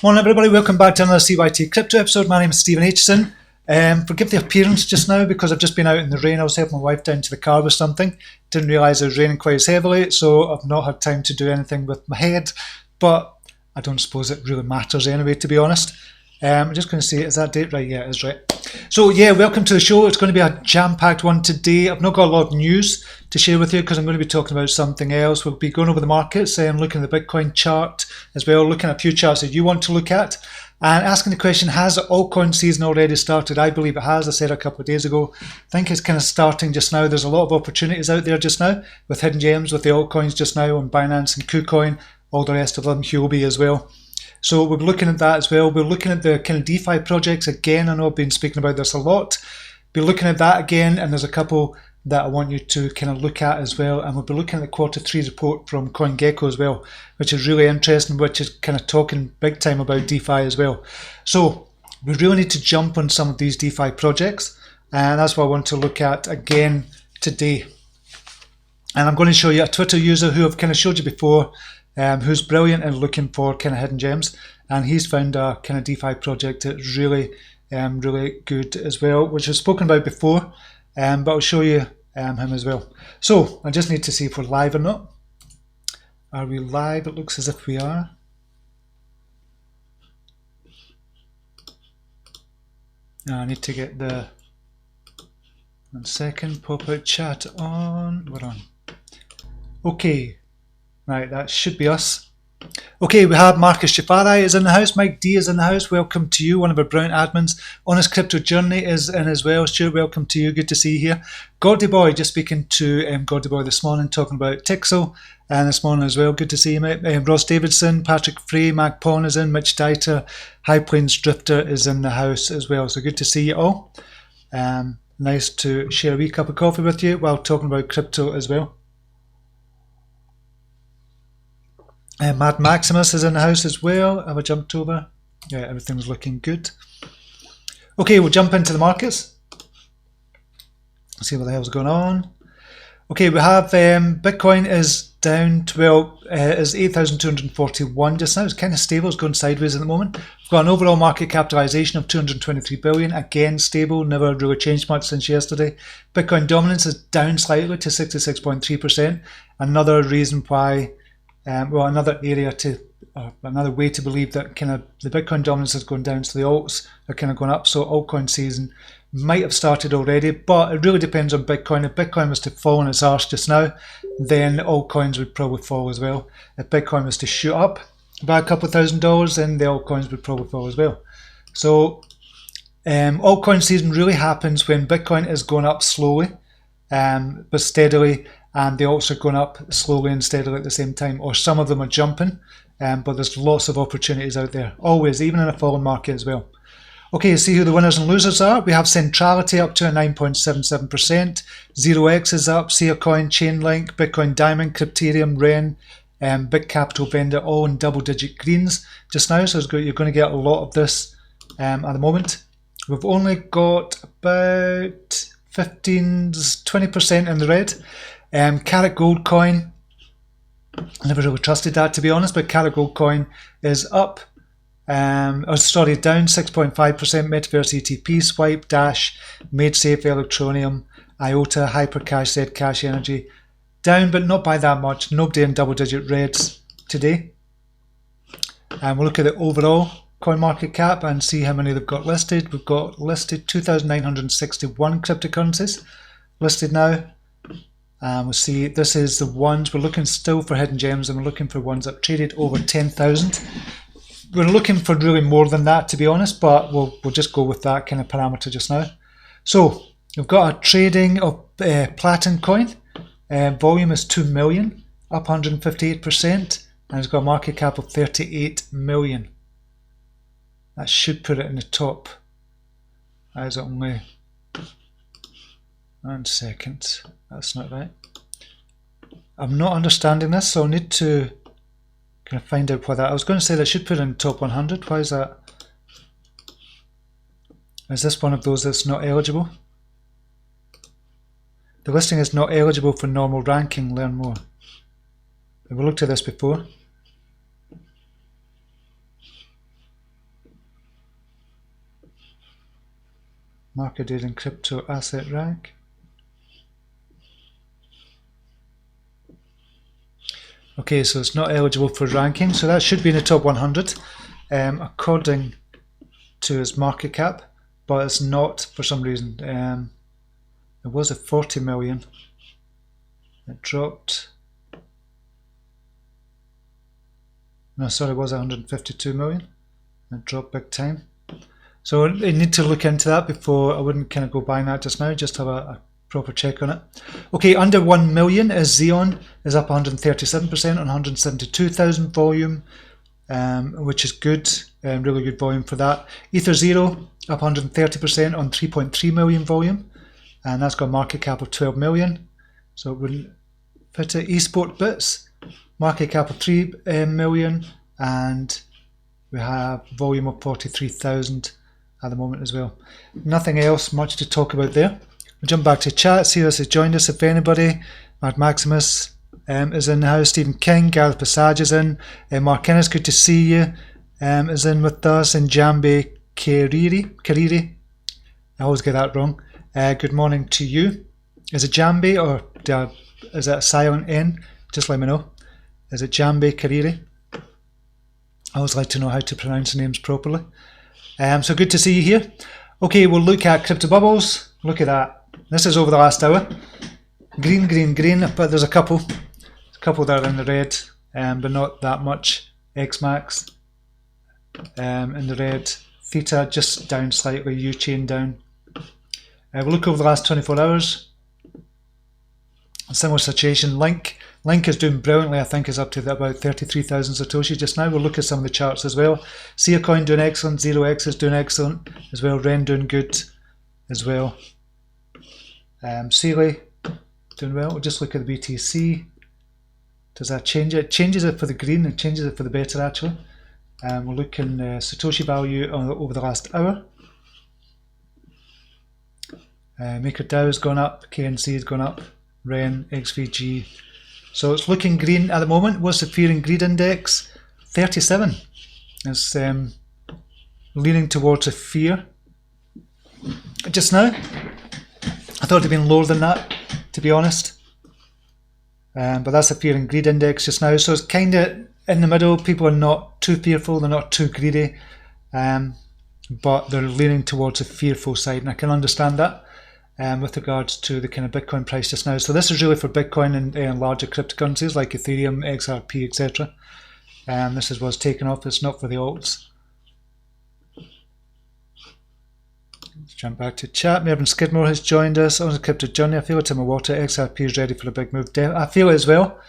Morning everybody, welcome back to another CYT-Crypto episode. My name is Stephen Aitchison. Forgive the appearance just now because I've just been out in the rain. I was helping my wife down to the car with something. Didn't realise it was raining quite as heavily, so I've not had time to do anything with my head. But I don't suppose it really matters anyway, to be honest. I'm just going to see, is that date right? Yeah, it is right. So yeah, welcome to the show. It's going to be a jam-packed one today. I've not got a lot of news to share with you because I'm going to be talking about something else. We'll be going over the markets and looking at the Bitcoin chart as well, looking at a few charts that you want to look at, and asking the question, has the altcoin season already started? I believe it has. I said a couple of days ago. I think it's kind of starting just now. There's a lot of opportunities out there just now with hidden gems, with the altcoins just now on Binance and KuCoin, all the rest of them, Huobi as well. So we'll be looking at that as well. We're looking at the kind of DeFi projects again. I know I've been speaking about this a lot. Be looking at that again, and there's a couple that I want you to kind of look at as well. And we'll be looking at the Q3 report from Coingekko as well, which is really interesting, which is kind of talking big time about DeFi as well. So we really need to jump on some of these DeFi projects, and that's what I want to look at again today. And I'm going to show you a Twitter user who I've kind of showed you before, who's brilliant and looking for kind of hidden gems, and he's found a kind of DeFi project that's really good as well, which I've spoken about before, but I'll show you him as well. So I just need to see if we're live or not. Are we live? It looks as if we are. Now I need to get the 1 second pop-out chat on. We're on. Okay. Right, that should be us. Okay, we have Marcus Jafari is in the house. Mike D is in the house. Welcome to you, one of our brilliant admins. Honest Crypto Journey is in as well. Stuart, welcome to you. Good to see you here. Gordy Boy, just speaking to Gordy Boy this morning, talking about Tixel this morning as well. Good to see you, mate. Ross Davidson, Patrick Frey, Mac Pond is in, Mitch Dieter, High Plains Drifter is in the house as well. So good to see you all. Nice to share a wee cup of coffee with you while talking about crypto as well. Mad Maximus is in the house as well. Have I jumped over? Yeah, everything's looking good. Okay, we'll jump into the markets. See what the hell's going on. Okay, we have Bitcoin is down to, is 8,241 just now. It's kind of stable. It's going sideways at the moment. We've got an overall market capitalization of 223 billion. Again, stable. Never really changed much since yesterday. Bitcoin dominance is down slightly to 66.3%. Another reason why. Another area to, another way to believe that kind of the Bitcoin dominance is going down, so the alts are kind of going up. So altcoin season might have started already, but it really depends on Bitcoin. If Bitcoin was to fall on its arse just now, then altcoins would probably fall as well. If Bitcoin was to shoot up by a couple of $1,000, then the altcoins would probably fall as well. So altcoin season really happens when Bitcoin is going up slowly, but steadily, and the alts are going up slowly and steadily at the same time, or some of them are jumping, but there's lots of opportunities out there, always, even in a falling market as well. Okay, see who the winners and losers are. We have Centrality up to a 9.77%, 0x is up, Seacoin, Chainlink, Bitcoin Diamond, Crypterium, REN, Big Capital Vendor, all in double-digit greens just now, so you're going to get a lot of this at the moment. We've only got about 20% in the red. Carat Gold Coin, I never really trusted that, to be honest, but Carat Gold Coin is up, down 6.5%, Metaverse ETP, Swipe, Dash, MadeSafe, Electronium, IOTA, Hypercash, Zcash Energy, down, but not by that much. Nobody in double-digit reds today. And we'll look at the overall Coinmarketcap and see how many they've got listed. We've got listed 2,961 cryptocurrencies listed now. We'll see, this is the ones, we're looking still for hidden gems, and we're looking for ones that traded over 10,000. We're looking for really more than that, to be honest, but we'll just go with that kind of parameter just now. So we've got a trading of Platin coin. Volume is 2 million, up 158%, and it's got a market cap of 38 million. That should put it in the top. That is only 1 second. That's not right. I'm not understanding this, so I need to kind of find out why that. I was going to say that should put it in the top 100. Why is that? Is this one of those that's not eligible? The listing is not eligible for normal ranking. Learn more. Have we looked at this before? market date and crypto asset rank. Okay, so it's not eligible for ranking, so that should be in the top 100 according to its market cap, but it's not for some reason. It was at 40 million. It dropped. No, sorry, it was 152 million. It dropped big time. So I need to look into that before. I wouldn't kind of go buying that just now, just have a proper check on it. Okay, under 1 million is Xeon, is up 137% on 172,000 volume, which is good, really good volume for that. Ether Zero up 130% on 3.3 million volume, and that's got a market cap of 12 million, so it wouldn't fit it. Esport Bits, market cap of 3 million, and we have volume of 43,000 at the moment as well. Nothing else much to talk about there. We'll jump back to chat, see who has joined us, if anybody. Mark Maximus is in the house, Stephen King, Gareth Passage is in, Mark Ennis, good to see you, is in with us, and Jambi Kariri, I always get that wrong. Good morning to you. Is it Jambi or is it a silent N? Just let me know. Is it Jambi Kariri? I always like to know how to pronounce the names properly. So good to see you here. Okay, we'll look at crypto bubbles. Look at that. This is over the last hour. Green, green, green, but there's a couple that are in the red, but not that much. XMAX in the red. Theta just down slightly, U-chain down. We'll look over the last 24 hours. A similar situation. Link is doing brilliantly. I think is up to about 33,000 Satoshi just now. We'll look at some of the charts as well. Coin doing excellent. 0x is doing excellent as well. Ren doing good as well. Sealy doing well. We'll just look at the BTC. Does that change it? It changes it for the green and changes it for the better actually. We'll look in Satoshi value over the last hour. MakerDAO has gone up, KNC has gone up, Ren, XVG. So it's looking green at the moment. What's the fear and greed index? 37. It's leaning towards a fear. Just now, I thought it'd been lower than that, to be honest. But that's the fear and greed index just now. So it's kind of in the middle. People are not too fearful, they're not too greedy, but they're leaning towards a fearful side, and I can understand that. With regards to the kind of Bitcoin price just now. So this is really for Bitcoin and larger cryptocurrencies like Ethereum, XRP, etc. This is what's taken off. It's not for the alts. Let's jump back to chat. Mervyn Skidmore has joined us on the crypto journey. I feel it in my water. XRP is ready for a big move. I feel it as well.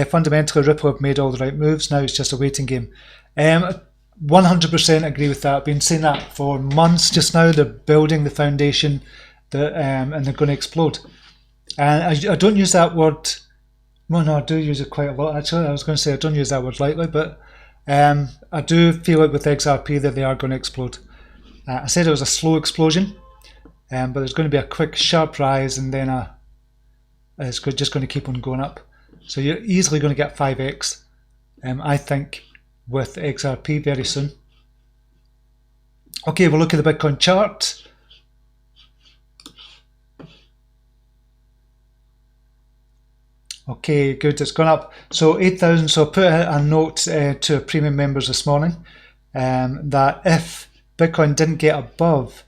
Fundamentally, Ripple have made all the right moves. Now it's just a waiting game. 100% agree with that. I've been saying that for months just now. They're building the foundation. And they're going to explode. And I don't use that word. Well, no, I do use it quite a lot actually. I was going to say I don't use that word lightly, but I do feel it with XRP that they are going to explode. I said it was a slow explosion, but there's going to be a quick, sharp rise, and then it's just going to keep on going up. So you're easily going to get 5x, I think, with XRP very soon. Okay, we'll look at the Bitcoin chart. Okay, good, it's gone up. So 8,000, so I put a note to premium members this morning that if Bitcoin didn't get above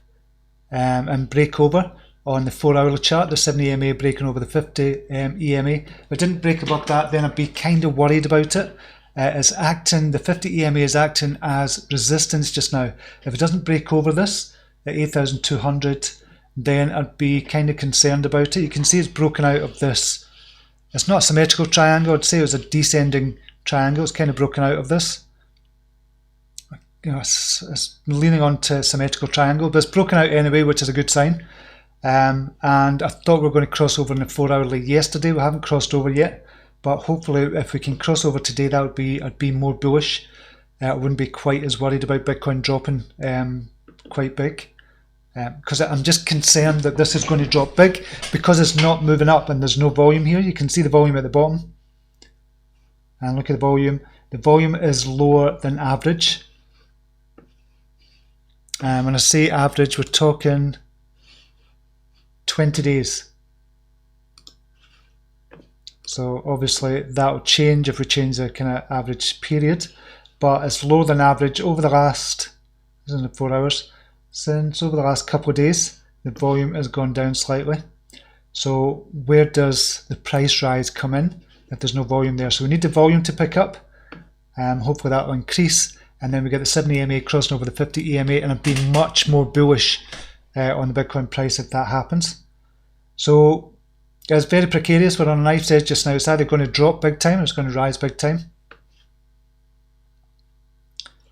and break over on the 4-hourly chart, the 70 EMA breaking over the 50 EMA, if it didn't break above that, then I'd be kind of worried about it. It's acting, the 50 EMA is acting as resistance just now. If it doesn't break over this at 8,200, then I'd be kind of concerned about it. You can see it's broken out of this. It's not a symmetrical triangle. I'd say it was a descending triangle. It's kind of broken out of this. You know, it's leaning on to symmetrical triangle, but it's broken out anyway, which is a good sign. And I thought we were going to cross over in the 4-hourly yesterday. We haven't crossed over yet, but hopefully if we can cross over today, that would be, I'd be more bullish. I wouldn't be quite as worried about Bitcoin dropping quite big. Because I'm just concerned that this is going to drop big because it's not moving up and there's no volume here. You can see the volume at the bottom. And look at the volume. The volume is lower than average. When I say average, we're talking 20 days. So obviously that will change if we change the kind of average period, but it's lower than average over the last, isn't it 4 hours, since over the last couple of days the volume has gone down slightly. So where does the price rise come in if there's no volume there? So we need the volume to pick up, hopefully that will increase, and then we get the 70 EMA crossing over the 50 EMA, and I've been much more bullish on the Bitcoin price if that happens. So it's very precarious. We're on a knife's edge just now. It's either going to drop big time or it's going to rise big time.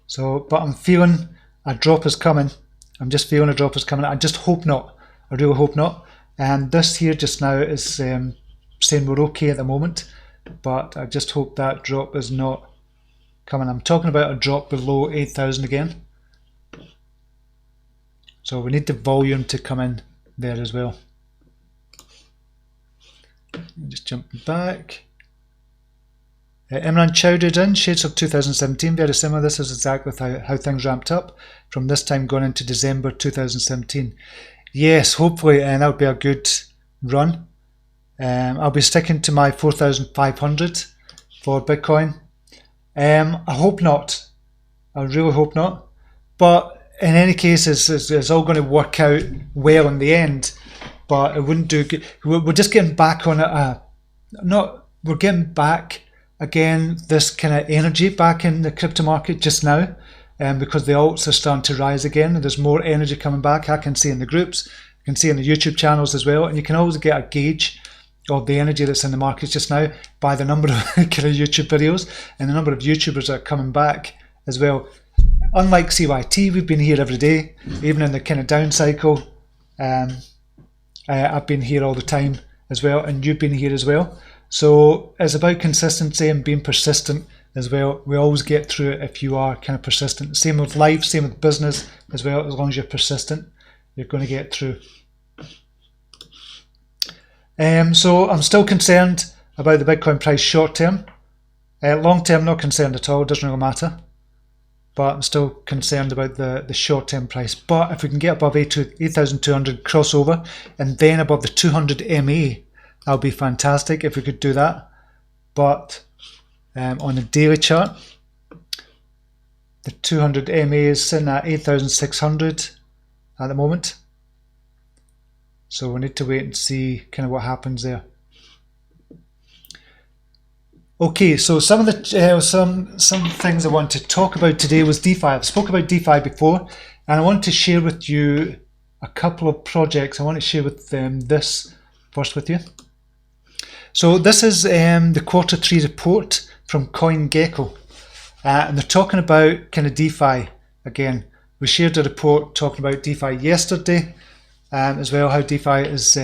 So, but I'm feeling a drop is coming. I'm just feeling a drop is coming. I just hope not. I really hope not. And this here just now is saying we're okay at the moment, but I just hope that drop is not coming. I'm talking about a drop below 8,000 again. So we need the volume to come in there as well. Just jumping back. Imran Chowdhury's in, Shades of 2017, very similar. This is exactly how things ramped up from this time going into December 2017. Yes, hopefully, and that would be a good run. I'll be sticking to my 4,500 for Bitcoin. I hope not. I really hope not. But in any case, it's all going to work out well in the end. But it wouldn't do good. We're just getting back on it. We're getting back again this kind of energy back in the crypto market just now, because the alts are starting to rise again. And there's more energy coming back. I can see in the groups, I can see in the YouTube channels as well, and you can always get a gauge of the energy that's in the markets just now by the number of kind of YouTube videos and the number of YouTubers that are coming back as well. Unlike CYT, we've been here every day, even in the kind of down cycle. I've been here all the time as well, and you've been here as well. So it's about consistency and being persistent as well. We always get through it if you are kind of persistent. Same with life, same with business as well. As long as you're persistent, you're going to get through. So I'm still concerned about the Bitcoin price short term. Long term, not concerned at all. It doesn't really matter. But I'm still concerned about the short term price. But if we can get above 8,200 crossover and then above the 200 MA, that would be fantastic if we could do that. But on the daily chart, the 200 MA is sitting at 8,600 at the moment. So we need to wait and see kind of what happens there. Okay, so some of the some things I want to talk about today was DeFi. I've spoken about DeFi before, and I want to share with you a couple of projects. I want to share with this first with you. So this is the Q3 report from Coingekko, and they're talking about kind of DeFi again. We shared a report talking about DeFi yesterday as well, how DeFi is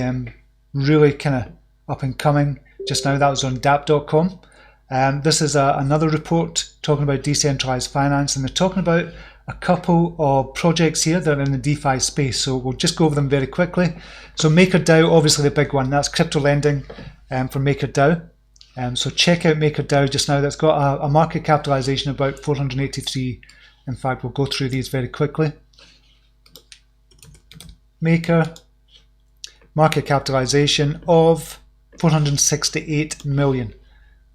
really kind of up and coming just now. That was on dap.com. This is another report talking about decentralized finance, and they're talking about a couple of projects here that are in the DeFi space. So we'll just go over them very quickly. So MakerDAO, obviously the big one, that's crypto lending for MakerDAO. So check out MakerDAO just now. That's got a market capitalization of about 483. In fact, we'll go through these very quickly. Maker, market capitalization of 468 million.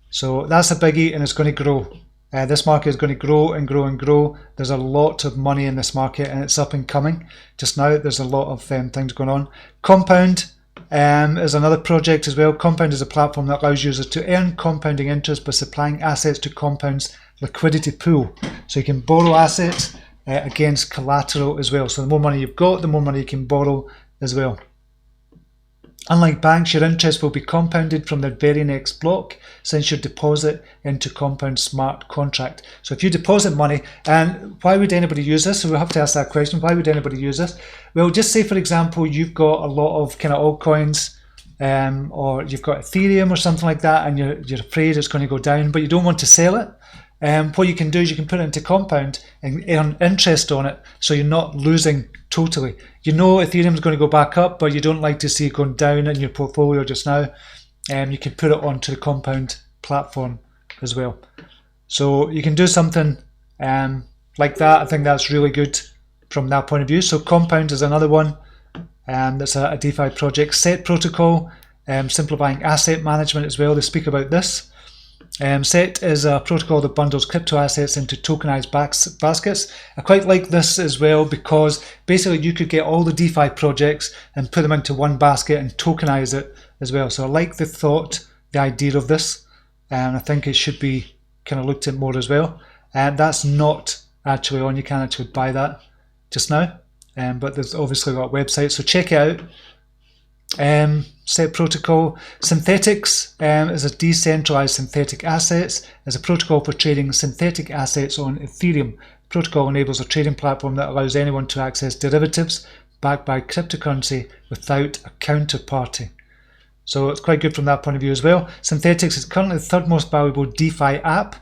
So that's a biggie, and it's going to grow. This market is going to grow and grow and grow. There's a lot of money in this market, and it's up and coming. Just now, there's a lot of things going on. Compound is another project as well. Compound is a platform that allows users to earn compounding interest by supplying assets to Compound's liquidity pool. So you can borrow assets against collateral as well. So the more money you've got, the more money you can borrow as well. Unlike banks, your interest will be compounded from the very next block since your deposit into Compound smart contract. So if you deposit money, and why would anybody use this? So we'll have to ask that question. Why would anybody use this? Well, just say, for example, you've got a lot of kind of altcoins, or you've got Ethereum or something like that, and you're afraid it's going to go down, but you don't want to sell it. What you can do is you can put it into Compound and earn interest on it, so you're not losing totally. You know Ethereum is going to go back up, but you don't like to see it going down in your portfolio just now. You can put it onto the Compound platform as well. So you can do something like that. I think that's really good from that point of view. So Compound is another one That's a DeFi project. Set protocol, simplifying asset management as well. They speak about this. Set is a protocol that bundles crypto assets into tokenized baskets. I quite like this as well because basically you could get all the DeFi projects and put them into one basket and tokenize it as well. So I like the thought, the idea of this, and I think it should be kind of looked at more as well. And that's not actually on, you can't actually buy that just now, but there's obviously got a website, so check it out. Set protocol. Synthetics is a decentralized synthetic assets, as a protocol for trading synthetic assets on Ethereum. The protocol enables a trading platform that allows anyone to access derivatives backed by cryptocurrency without a counterparty. So it's quite good from that point of view as well. Synthetics is currently the third most valuable DeFi app,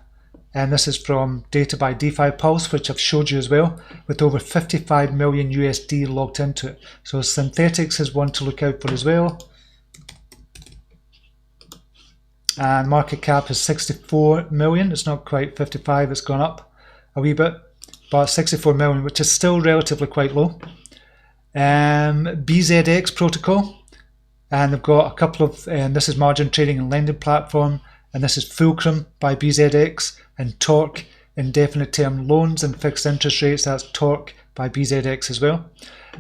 and this is from data by DeFi Pulse, which I've showed you as well, with over 55 million USD logged into it. So Synthetics is one to look out for as well. And market cap is 64 million. It's not quite 55, it's gone up a wee bit, but 64 million, which is still relatively quite low. BZX protocol, and they've got a couple of, this is margin trading and lending platform, and this is Fulcrum by BZX, and Torque, indefinite term loans and fixed interest rates, that's Torque by BZX as well.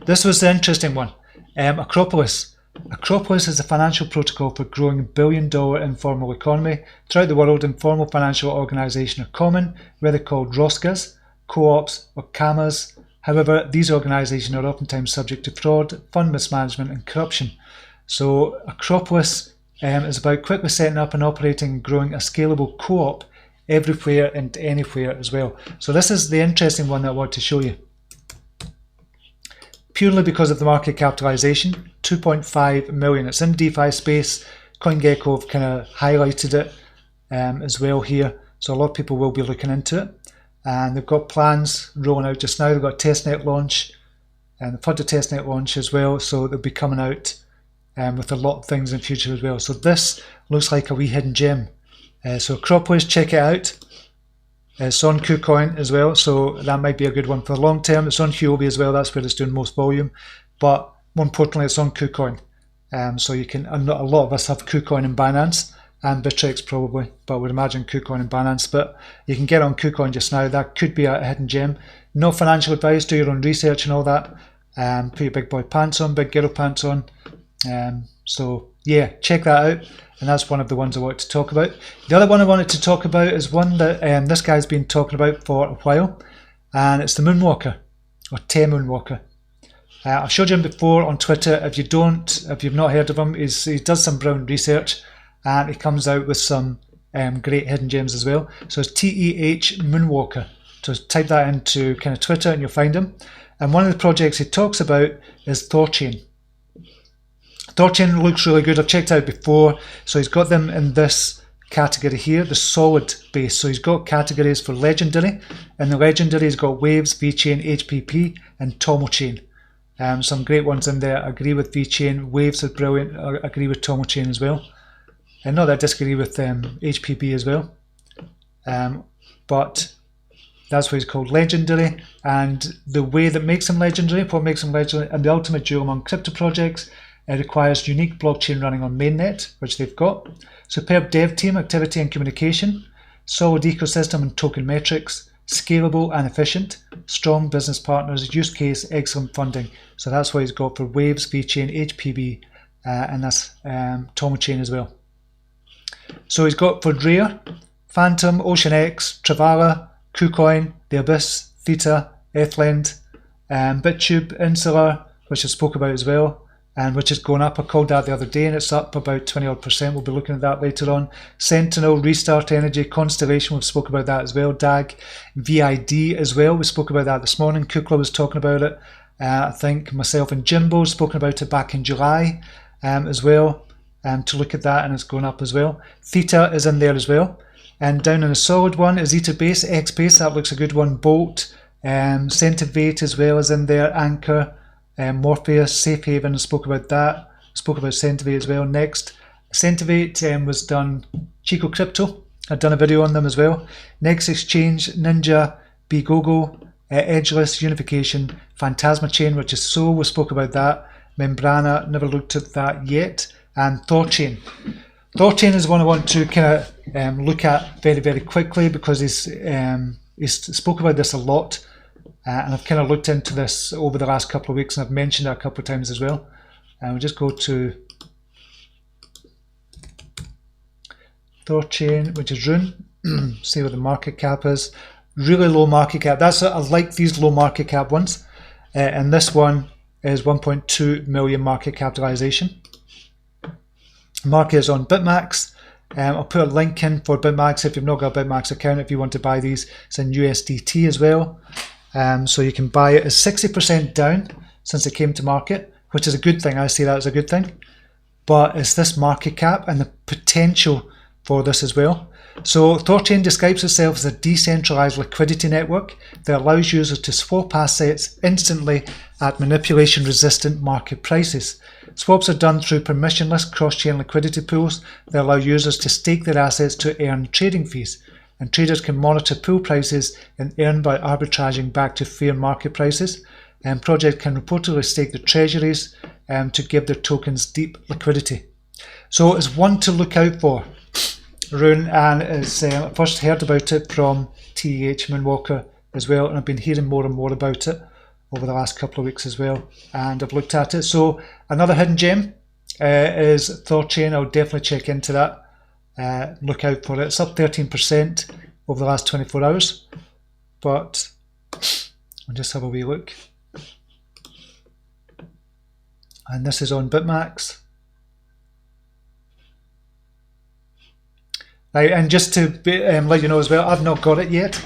This was the interesting one. Akropolis. Akropolis is a financial protocol for growing billion-dollar informal economy. Throughout the world, informal financial organisations are common, whether called Roskas, co-ops or Kamas. However, these organisations are oftentimes subject to fraud, fund mismanagement and corruption. So Akropolis is about quickly setting up and operating and growing a scalable co-op everywhere and anywhere as well. So this is the interesting one that I want to show you. Purely because of the market capitalization, 2.5 million. It's in DeFi space. Coingekko have kind of highlighted it as well here. So a lot of people will be looking into it. And they've got plans rolling out just now. They've got a testnet launch and they've had a testnet launch as well. So they'll be coming out with a lot of things in the future as well. So this looks like a wee hidden gem. So Akropolis, check it out. It's on KuCoin as well, so that might be a good one for the long term. It's on Huobi as well, that's where it's doing most volume. But more importantly, it's on KuCoin. So you can, a lot of us have KuCoin and Binance, and Bittrex probably, but I would imagine KuCoin and Binance. But you can get on KuCoin just now. That could be a hidden gem. No financial advice, do your own research and all that. Put your big boy pants on, big girl pants on. So yeah, check that out. And that's one of the ones I wanted to talk about. The other one I wanted to talk about is one that this guy's been talking about for a while, and it's the Moonwalker, or Te Moonwalker. I showed you him before on Twitter. If you've not heard of him, he does some brown research, and he comes out with some great hidden gems as well. So it's TEH Moonwalker. So type that into kind of Twitter and you'll find him. And one of the projects he talks about is Thorchain. Thorchain looks really good. I've checked out before. So he's got them in this category here, the solid base. So he's got categories for legendary, and the legendary has got Waves, VeChain, HPP, and TomoChain. Some great ones in there. I agree with VeChain. Waves is brilliant. I agree with TomoChain as well. And not that I disagree with HPP as well. But that's why he's called legendary. And the way that makes him legendary, what makes him legendary, and the ultimate jewel among crypto projects, it requires unique blockchain running on mainnet, which they've got, superb dev team, activity and communication, solid ecosystem and token metrics, scalable and efficient, strong business partners, use case, excellent funding. So that's what he's got for Waves, VeChain, HPB, and that's TomoChain as well. So he's got for Rare, Phantom, OceanX, Travala, KuCoin, The Abyss, Theta, Ethland, BitTube, Insular, which I spoke about as well, and which is going up. I called that the other day and it's up about 20%. We'll be looking at that later on. Sentinel, Restart Energy, Constellation, we've spoke about that as well. DAG, VID as well, we spoke about that this morning. Kukla was talking about it. I think myself and Jimbo spoken about it back in July as well, to look at that, and it's going up as well. Theta is in there as well. And down in a solid one is Etherbase, XBase, that looks a good one. Bolt, Centivate as well is in there. Anchor, Morpheus, Safe Haven, I spoke about that. Spoke about Centivate as well. Next, Centivate was done, Chico Crypto, I've done a video on them as well. Next Exchange, Ninja, Bigogo, Edgeless, Unification, Phantasma Chain, which is Sol, we spoke about that. Membrana, never looked at that yet. And Thorchain. Thorchain is one I want to kind of look at very, very quickly because he's spoke about this a lot. And I've kind of looked into this over the last couple of weeks, and I've mentioned it a couple of times as well. And we'll just go to Thorchain, which is RUNE. See what the market cap is. Really low market cap. I like these low market cap ones. And this one is 1.2 million market capitalization. Market is on Bitmax. I'll put a link in for Bitmax if you've not got a Bitmax account. If you want to buy these, it's in USDT as well. So you can buy it. It's 60% down since it came to market, which is a good thing. I see that as a good thing. But it's this market cap and the potential for this as well. So Thorchain describes itself as a decentralized liquidity network that allows users to swap assets instantly at manipulation-resistant market prices. Swaps are done through permissionless cross-chain liquidity pools that allow users to stake their assets to earn trading fees. And traders can monitor pool prices and earn by arbitraging back to fair market prices. And projects can reportedly stake their treasuries to give their tokens deep liquidity. So it's one to look out for, RUNE, and I first heard about it from TEH Moonwalker as well, and I've been hearing more and more about it over the last couple of weeks as well, and I've looked at it. So another hidden gem is Thorchain. I'll definitely check into that. Look out for it. It's up 13% over the last 24 hours, but I'll just have a wee look. And this is on Bitmax. Right, and just to let you know as well, I've not got it yet.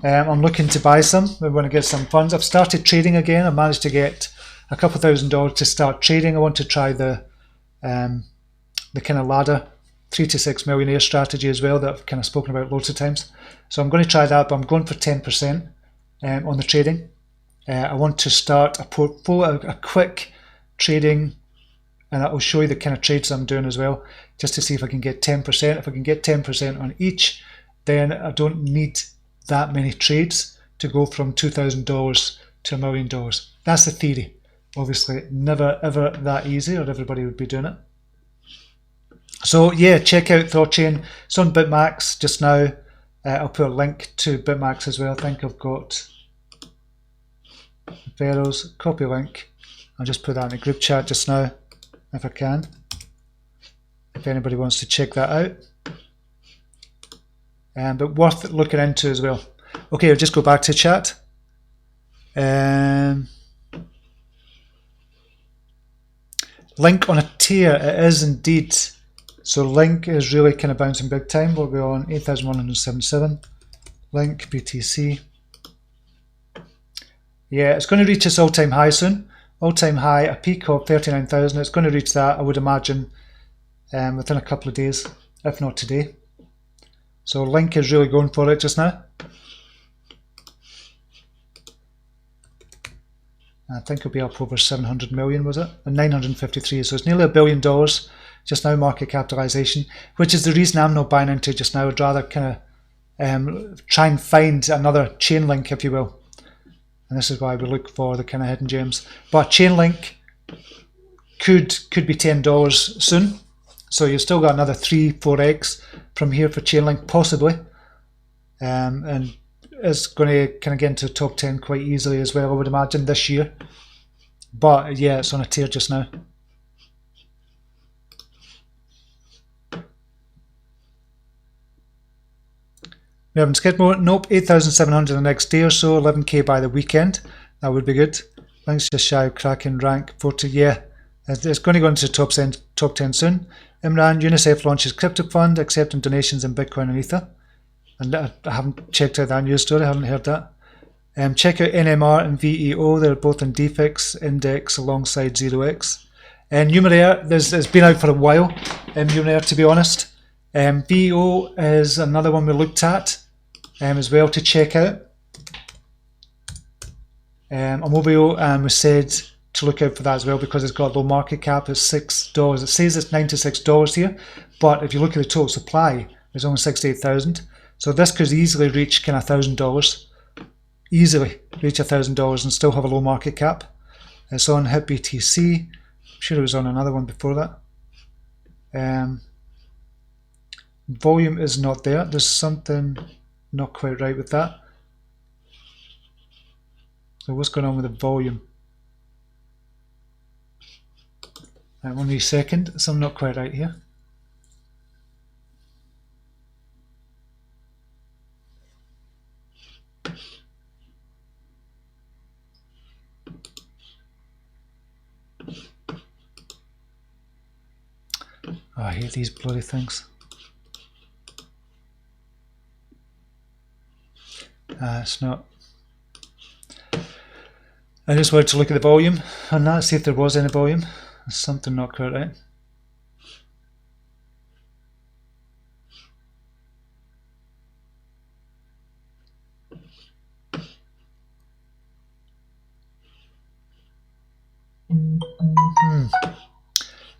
I'm looking to buy some. I want to get some funds. I've started trading again. I managed to get a couple $1,000 to start trading. I want to try the kind of ladder 3 to 6 millionaire strategy as well that I've kind of spoken about loads of times. So I'm going to try that, but I'm going for 10% on the trading. I want to start a portfolio, a quick trading, and that will show you the kind of trades I'm doing as well, just to see if I can get 10%. If I can get 10% on each, then I don't need that many trades to go from $2,000 to $1 million. That's the theory. Obviously, never ever that easy, or everybody would be doing it. So yeah, check out Thorchain. It's on Bitmax just now. I'll put a link to Bitmax as well. I think I've got Veros, copy link. I'll just put that in the group chat just now, if I can, if anybody wants to check that out. But worth looking into as well. Okay, I'll just go back to chat. Link on a tier, it is indeed. So Link is really kind of bouncing big time. We'll be on 8,177. Link, BTC. Yeah, it's going to reach its all-time high soon. All-time high, a peak of 39,000. It's going to reach that, I would imagine, within a couple of days, if not today. So Link is really going for it just now. I think it'll be up over 700 million, was it? And 953, so it's nearly $1 billion just now market capitalization, which is the reason I'm not buying into it just now. I'd rather kind of try and find another chain link, if you will. And this is why we look for the kind of hidden gems. But Chainlink could be $10 soon. So you've still got another 3-4x from here for Chainlink, possibly. And it's going to kind of get into the top 10 quite easily as well, I would imagine, this year. But yeah, it's on a tier just now. We haven't skipped more. Nope, 8,700 the next day or so, 11k by the weekend. That would be good. Thanks, just shy of cracking rank 40. Yeah, it's going to go into the top 10 soon. Imran, UNICEF launches crypto fund, accepting donations in Bitcoin and Ether. And I haven't checked out that news story, I haven't heard that. Check out NMR and VEO, they're both in DFIX index alongside 0x. And Numeraire, it's been out for a while, Numeraire, to be honest. VEO is another one we looked at as well to check out. Amobio, we said to look out for that as well because it's got a low market cap. It's $6. It says it's $96 here, but if you look at the total supply, there's only 68,000. So this could easily reach kind of $1,000. Easily reach $1,000 and still have a low market cap. It's on HitBTC. I'm sure it was on another one before that. Volume is not there. There's something not quite right with that. So what's going on with the volume? Right, 1 second. Something not quite right here. Oh, I hate these bloody things. It's not. I just wanted to look at the volume on that, see if there was any volume. There's something not quite right.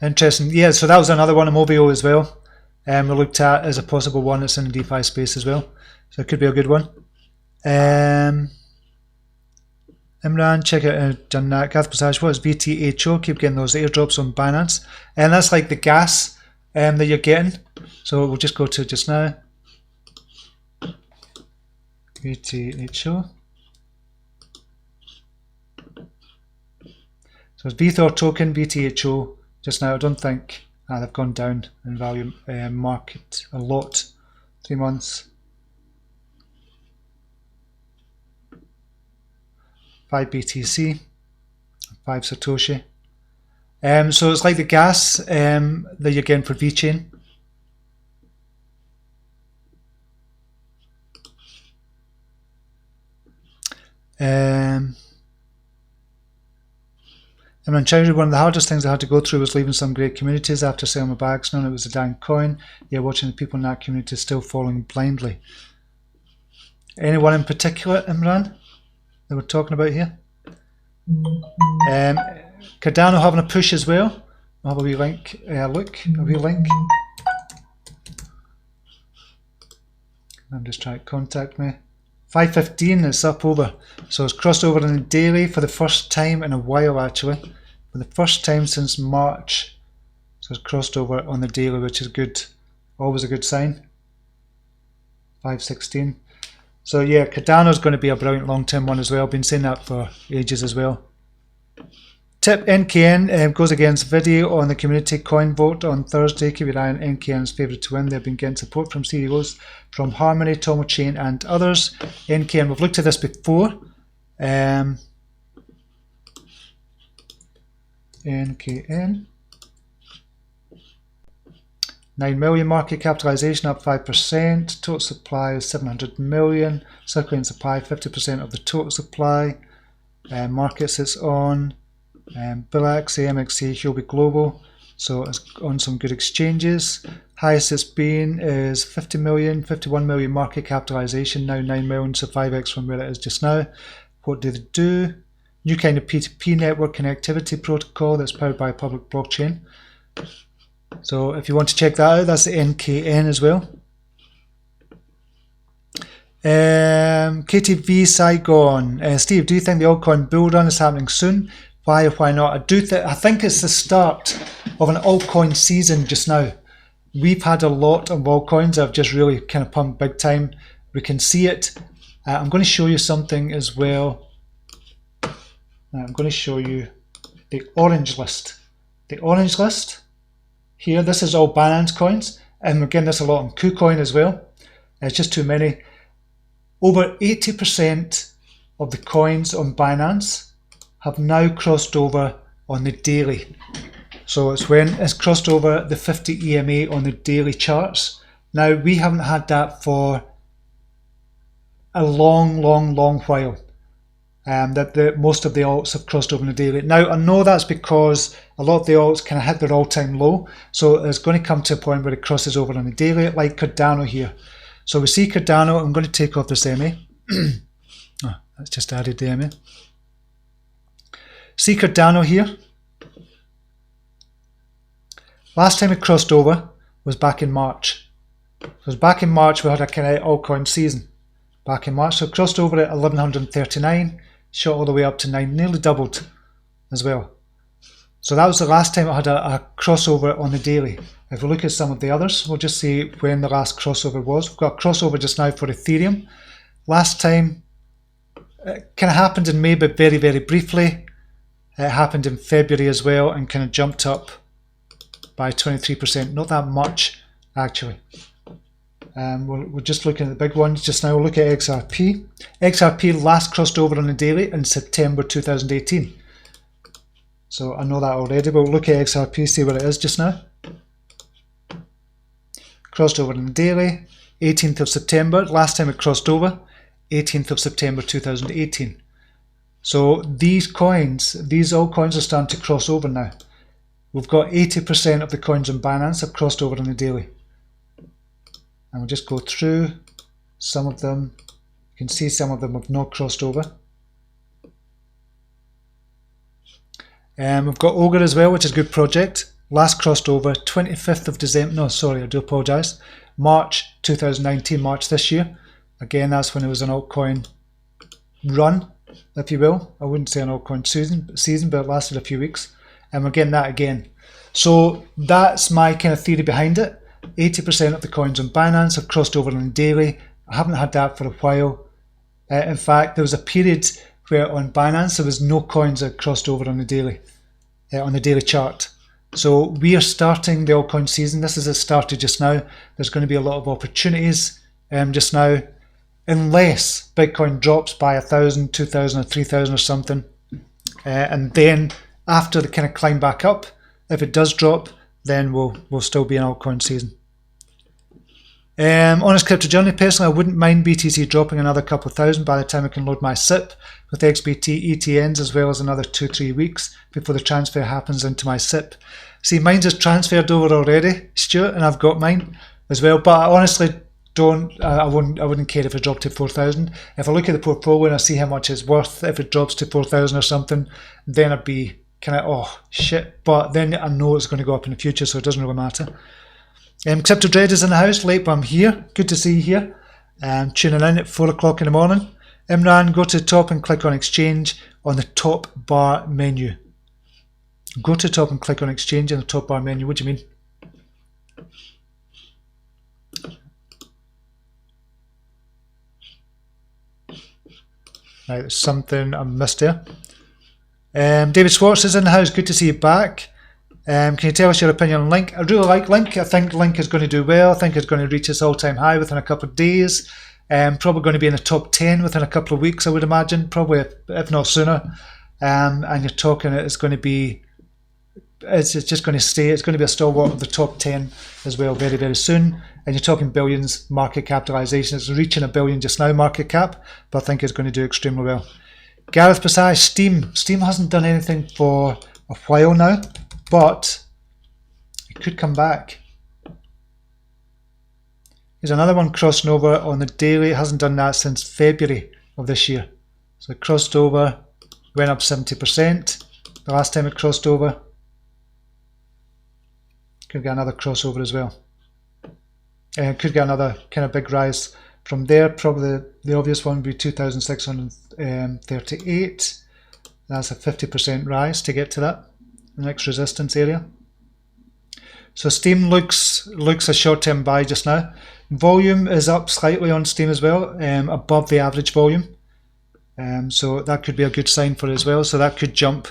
Interesting. Yeah, so that was another one, Movio as well. We looked at as a possible one that's in the DeFi space as well. So it could be a good one. Imran, check out done that. Gath Passage, what is VTHO? Keep getting those airdrops on Binance. And that's like the gas that you're getting. So we'll just go to it just now. VTHO. So it's VTHOR token, VTHO. Just now, I don't think they've gone down in value market a lot. 3 months. 5 BTC, 5 Satoshi. So it's like the gas that you're getting for VeChain. And in China, one of the hardest things I had to go through was leaving some great communities after selling my bags, knowing it was a dang coin. Yeah, watching the people in that community still falling blindly. Anyone in particular, Imran, that we're talking about here? Cardano having a push as well. I'll have a wee link. A wee link. I'm just trying to contact me. 5:15, it's up over. So it's crossed over on the daily for the first time in a while, actually. For the first time since March. So it's crossed over on the daily, which is good. Always a good sign. 5:16. So yeah, Cardano's going to be a brilliant long-term one as well. I've been saying that for ages as well. Tip, NKN goes against video on the community coin vote on Thursday. Keep your eye on NKN's favourite to win. They've been getting support from CEOs from Harmony, Thorchain and others. NKN, we've looked at this before. NKN. 9 million market capitalization, up 5%. Total supply is 700 million. Circulating supply, 50% of the total supply. Markets it's on. Billax, AMXC, Huobi Global. So it's on some good exchanges. Highest it's been is 50 million, 51 million market capitalization. Now 9 million, so 5x from where it is just now. What do they do? New kind of P2P network connectivity protocol that's powered by a public blockchain. So if you want to check that out, that's the NKN as well. KTV Saigon. Steve, do you think the altcoin bull run is happening soon? Why or why not? I think it's the start of an altcoin season just now. We've had a lot of altcoins that have just really kind of pumped big time. We can see it. I'm going to show you something as well. I'm going to show you the orange list. The orange list. Here, this is all Binance coins, and again, there's a lot on KuCoin as well. It's just too many. Over 80% of the coins on Binance have now crossed over on the daily. So it's when it's crossed over the 50 EMA on the daily charts. Now, we haven't had that for a long while. That most of the alts have crossed over on the daily. Now, I know that's because a lot of the alts kind of hit their all-time low, so it's going to come to a point where it crosses over on the daily, like Cardano here. So we see Cardano. I'm going to take off this MA. Oh, that's just added the MA. See Cardano here. Last time it crossed over was back in March. So it was back in March we had a kind of altcoin season. Back in March, so it crossed over at 1139. Shot all the way up to 9, nearly doubled as well. So that was the last time it had a crossover on the daily. If we look at some of the others, we'll just see when the last crossover was. We've got a crossover just now for Ethereum. Last time, it kind of happened in May, but very, very briefly. It happened in February as well and kind of jumped up by 23%. Not that much, actually. We're just looking at the big ones just now. We'll look at XRP. XRP last crossed over on the daily in September 2018. So I know that already, but we'll look at XRP, see where it is just now. Crossed over on the daily, 18th of September. Last time it crossed over, 18th of September 2018. So these coins, these altcoins are starting to cross over now. We've got 80% of the coins on Binance have crossed over on the daily. And we'll just go through some of them. You can see some of them have not crossed over. We've got Ogre as well, which is a good project. Last crossed over 25th of December. No, sorry, I do apologise. March 2019, March this year. Again, that's when it was an altcoin run, if you will. I wouldn't say an altcoin season, but it lasted a few weeks. And we're getting that again. So that's my kind of theory behind it. 80% of the coins on Binance have crossed over on the daily. I haven't had that for a while. In fact, there was a period where on Binance there was no coins that crossed over on the daily chart. So we are starting the altcoin season. This is started just now. There's going to be a lot of opportunities just now, unless Bitcoin drops by 1,000, 2,000 or 3,000 or something. And then after the kind of climb back up, if it does drop, then we'll still be in altcoin season. Honest crypto journey, personally I wouldn't mind BTC dropping another couple of thousand by the time I can load my SIP with XBT ETNs, as well as another 2-3 weeks before the transfer happens into my SIP. See, mine's is transferred over already, Stuart, and I've got mine as well, but I honestly I wouldn't care if it dropped to 4,000. If I look at the portfolio and I see how much it's worth, if it drops to 4,000 or something, then I'd be kind of, oh shit, but then I know it's going to go up in the future, so it doesn't really matter. Crypto Dread is in the house, late but I'm here. Good to see you here. Tuning in at 4 o'clock in the morning. Imran, go to the top and click on exchange on the top bar menu. Go to the top and click on exchange on the top bar menu. What do you mean? Right, there's something I missed there. David Swartz is in the house. Good to see you back. Can you tell us your opinion on Link? I really like Link. I think Link is going to do well. I think it's going to reach its all-time high within a couple of days. Probably going to be in the top 10 within a couple of weeks, I would imagine. Probably, if not sooner. And you're talking it's going to be, it's just going to stay. It's going to be a stalwart of the top 10 as well very, very soon. And you're talking billions market capitalization. It's reaching $1 billion just now market cap, but I think it's going to do extremely well. Gareth Pasai, Steam. Steam hasn't done anything for a while now, but it could come back. There's another one crossing over on the daily. It hasn't done that since February of this year. So it crossed over, went up 70%. The last time it crossed over, could get another crossover as well. Could get another kind of big rise from there. Probably the obvious one would be 2,638. That's a 50% rise to get to that, the next resistance area. So Steam looks a short-term buy just now. Volume is up slightly on Steam as well, above the average volume. So that could be a good sign for it as well. So that could jump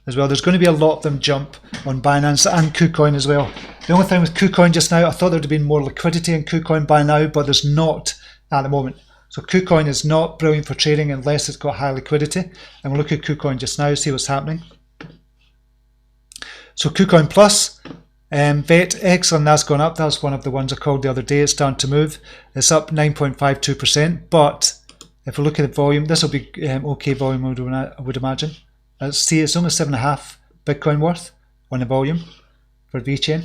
as well. There's going to be a lot of them jump on Binance and KuCoin as well. The only thing with KuCoin just now, I thought there would have been more liquidity in KuCoin by now, but there's not at the moment. So KuCoin is not brilliant for trading unless it's got high liquidity. And we'll look at KuCoin just now, see what's happening. So KuCoin Plus, VET, excellent, that's gone up. That's one of the ones I called the other day. It's starting to move. It's up 9.52%, but if we look at the volume, this will be okay volume, I would imagine. See, it's only 7.5 Bitcoin worth on the volume for VeChain.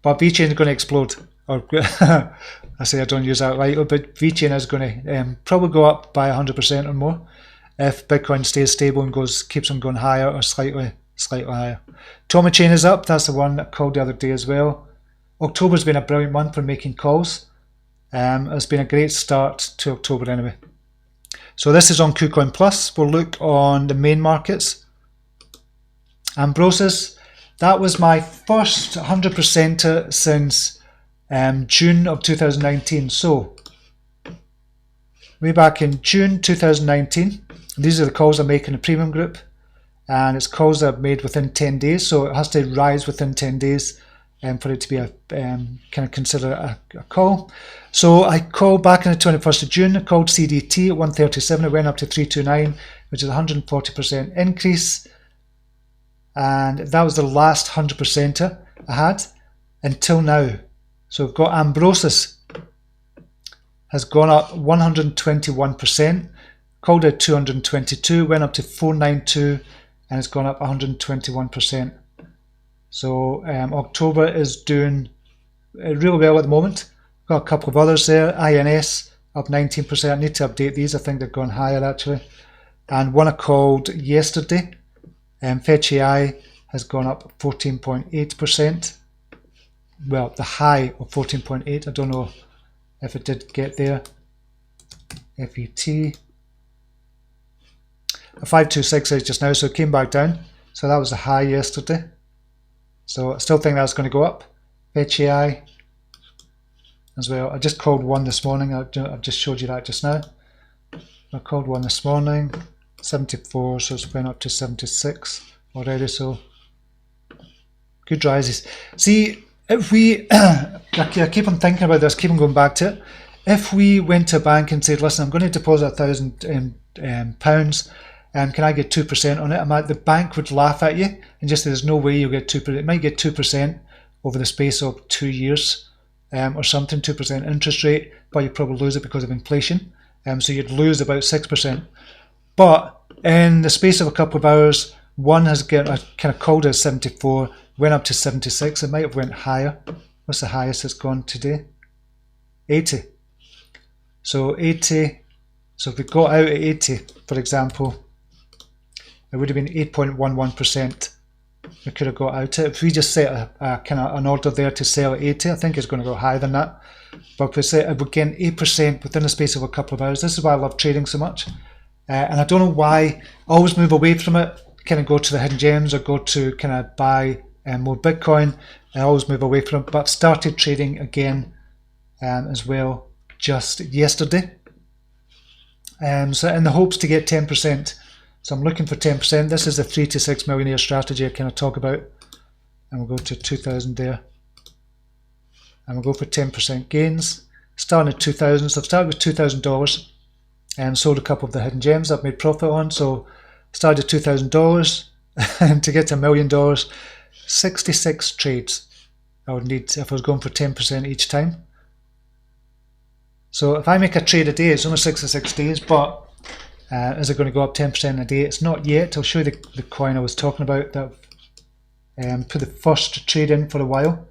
But VeChain is going to explode. Or I say I don't use that lightly, but VeChain is going to probably go up by 100% or more if Bitcoin stays stable and keeps on going higher or slightly higher. TomaChain is up. That's the one I called the other day as well. October's been a brilliant month for making calls. It's been a great start to October anyway. So this is on KuCoin Plus. We'll look on the main markets. Ambrosis, that was my first 100% since June of 2019. So way back in June 2019, these are the calls I make in the premium group, and it's calls that I've made within 10 days, so it has to rise within 10 days for it to be a kind of consider a call. So I called back on the 21st of June, I called CDT at 137, it went up to 329, which is a 140% increase, and that was the last 100% I had until now. So we've got Ambrosis has gone up 121%, called it 222, went up to 492, and it's gone up 121%. So October is doing really well at the moment. Got a couple of others there. INS up 19%. I need to update these. I think they've gone higher actually. And one I called yesterday, Fetch AI, has gone up 14.8%. Well, the high of 14.8. I don't know if it did get there. FET. A 526 is just now, so it came back down. So that was the high yesterday. So I still think that's going to go up. Fetch AI as well. I just called one this morning. I've just showed you that just now. I called one this morning. 74, so it's went up to 76 already. So good rises. See, if we, I keep on thinking about this, keep on going back to it. If we went to a bank and said, listen, I'm going to deposit £1,000, can I get 2% on it? The bank would laugh at you and just say, there's no way you'll get 2%. It might get 2% over the space of 2 years or something, 2% interest rate, but you probably lose it because of inflation. So you'd lose about 6%. But in the space of a couple of hours, one has kind of called it 74, went up to 76. It might have went higher. What's the highest it's gone today? 80. So 80. So if we got out at 80, for example, it would have been 8.11%. We could have got out at. If we just set a kind of an order there to sell at 80, I think it's going to go higher than that. But if we say we're getting 8% within the space of a couple of hours, this is why I love trading so much. And I don't know why. I always move away from it, kind of go to the hidden gems or go to kind of buy more Bitcoin. I always move away from it, but I've started trading again as well just yesterday. So in the hopes to get 10%. So I'm looking for 10%. This is the 3 to 6 millionaire strategy I kind of talk about. And we'll go to 2,000 there. And we'll go for 10% gains. Starting at 2,000. So I've started with $2,000 and sold a couple of the hidden gems I've made profit on. So started at $2,000 and to get to $1 million, 66 trades I would need if I was going for 10% each time. So if I make a trade a day, it's only 66 days, but is it going to go up 10% a day? It's not yet. I'll show you the coin I was talking about that put the first trade in for a while.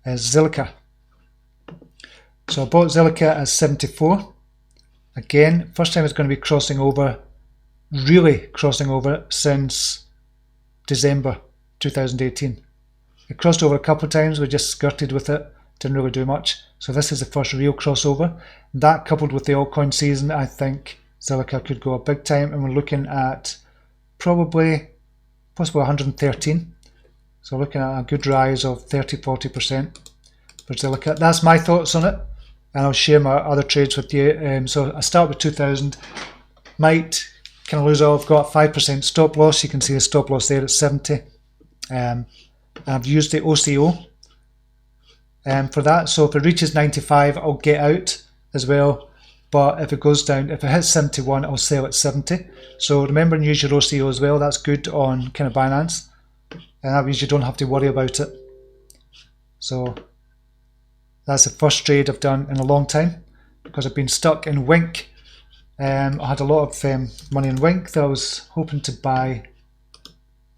Zilliqa. So I bought Zilliqa at 74. Again, first time it's going to be crossing over, really crossing over since December 2018. It crossed over a couple of times, we just skirted with it, didn't really do much. So this is the first real crossover. That coupled with the altcoin season, I think Zilliqa could go a big time, and we're looking at possibly 113. So looking at a good rise of 30-40% for Zilliqa. That's my thoughts on it, and I'll share my other trades with you. So I start with 2,000, might kind of lose all. I've got 5% stop loss. You can see the stop loss there at 70. I've used the OCO for that. So if it reaches 95, I'll get out as well. But if it goes down, if it hits 71, I'll sell at 70. So remember and use your OCO as well. That's good on kind of Binance. And that means you don't have to worry about it. So that's the first trade I've done in a long time because I've been stuck in Wink. I had a lot of money in Wink that I was hoping to buy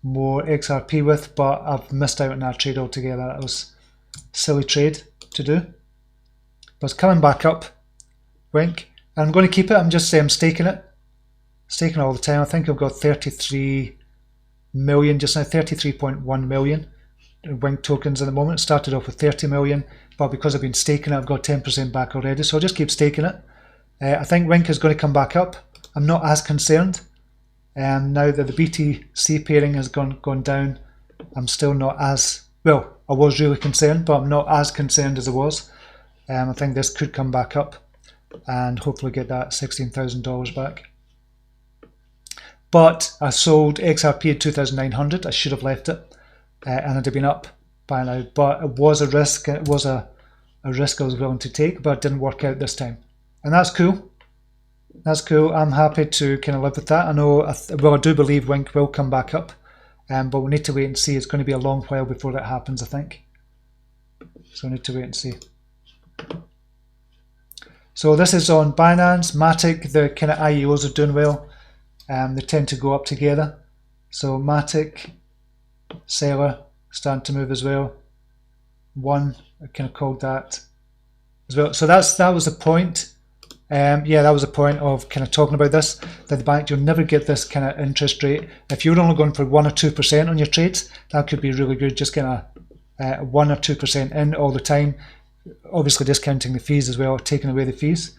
more XRP with, but I've missed out on that trade altogether. That was a silly trade to do. But it's coming back up, Wink. And I'm going to keep it. I'm just staking it. Staking all the time. I think I've got 33 million just now, 33.1 million Wink tokens at the moment. It started off with 30 million, but because I've been staking it, I've got 10% back already. So I'll just keep staking it. I think Wink is going to come back up. I'm not as concerned Now that the BTC pairing has gone down, I'm still not as, well, I was really concerned, but I'm not as concerned as I was. I think this could come back up and hopefully get that $16,000 back. But I sold XRP at 2,900. I should have left it, and it'd have been up by now. But it was a risk. It was a risk I was willing to take, but it didn't work out this time, and that's cool. That's cool. I'm happy to kind of live with that. I know, I do believe Wink will come back up, but we'll need to wait and see. It's going to be a long while before that happens, I think. So we need to wait and see. So this is on Binance. Matic, the kind of IEOs are doing well. They tend to go up together. So Matic, Seller, starting to move as well. One, I kind of called that as well. So that was the point. Yeah, that was the point of kind of talking about this, that the bank, you'll never get this kind of interest rate. If you're only going for 1 or 2% on your trades, that could be really good, just kind of 1 or 2% in all the time. Obviously discounting the fees as well, taking away the fees.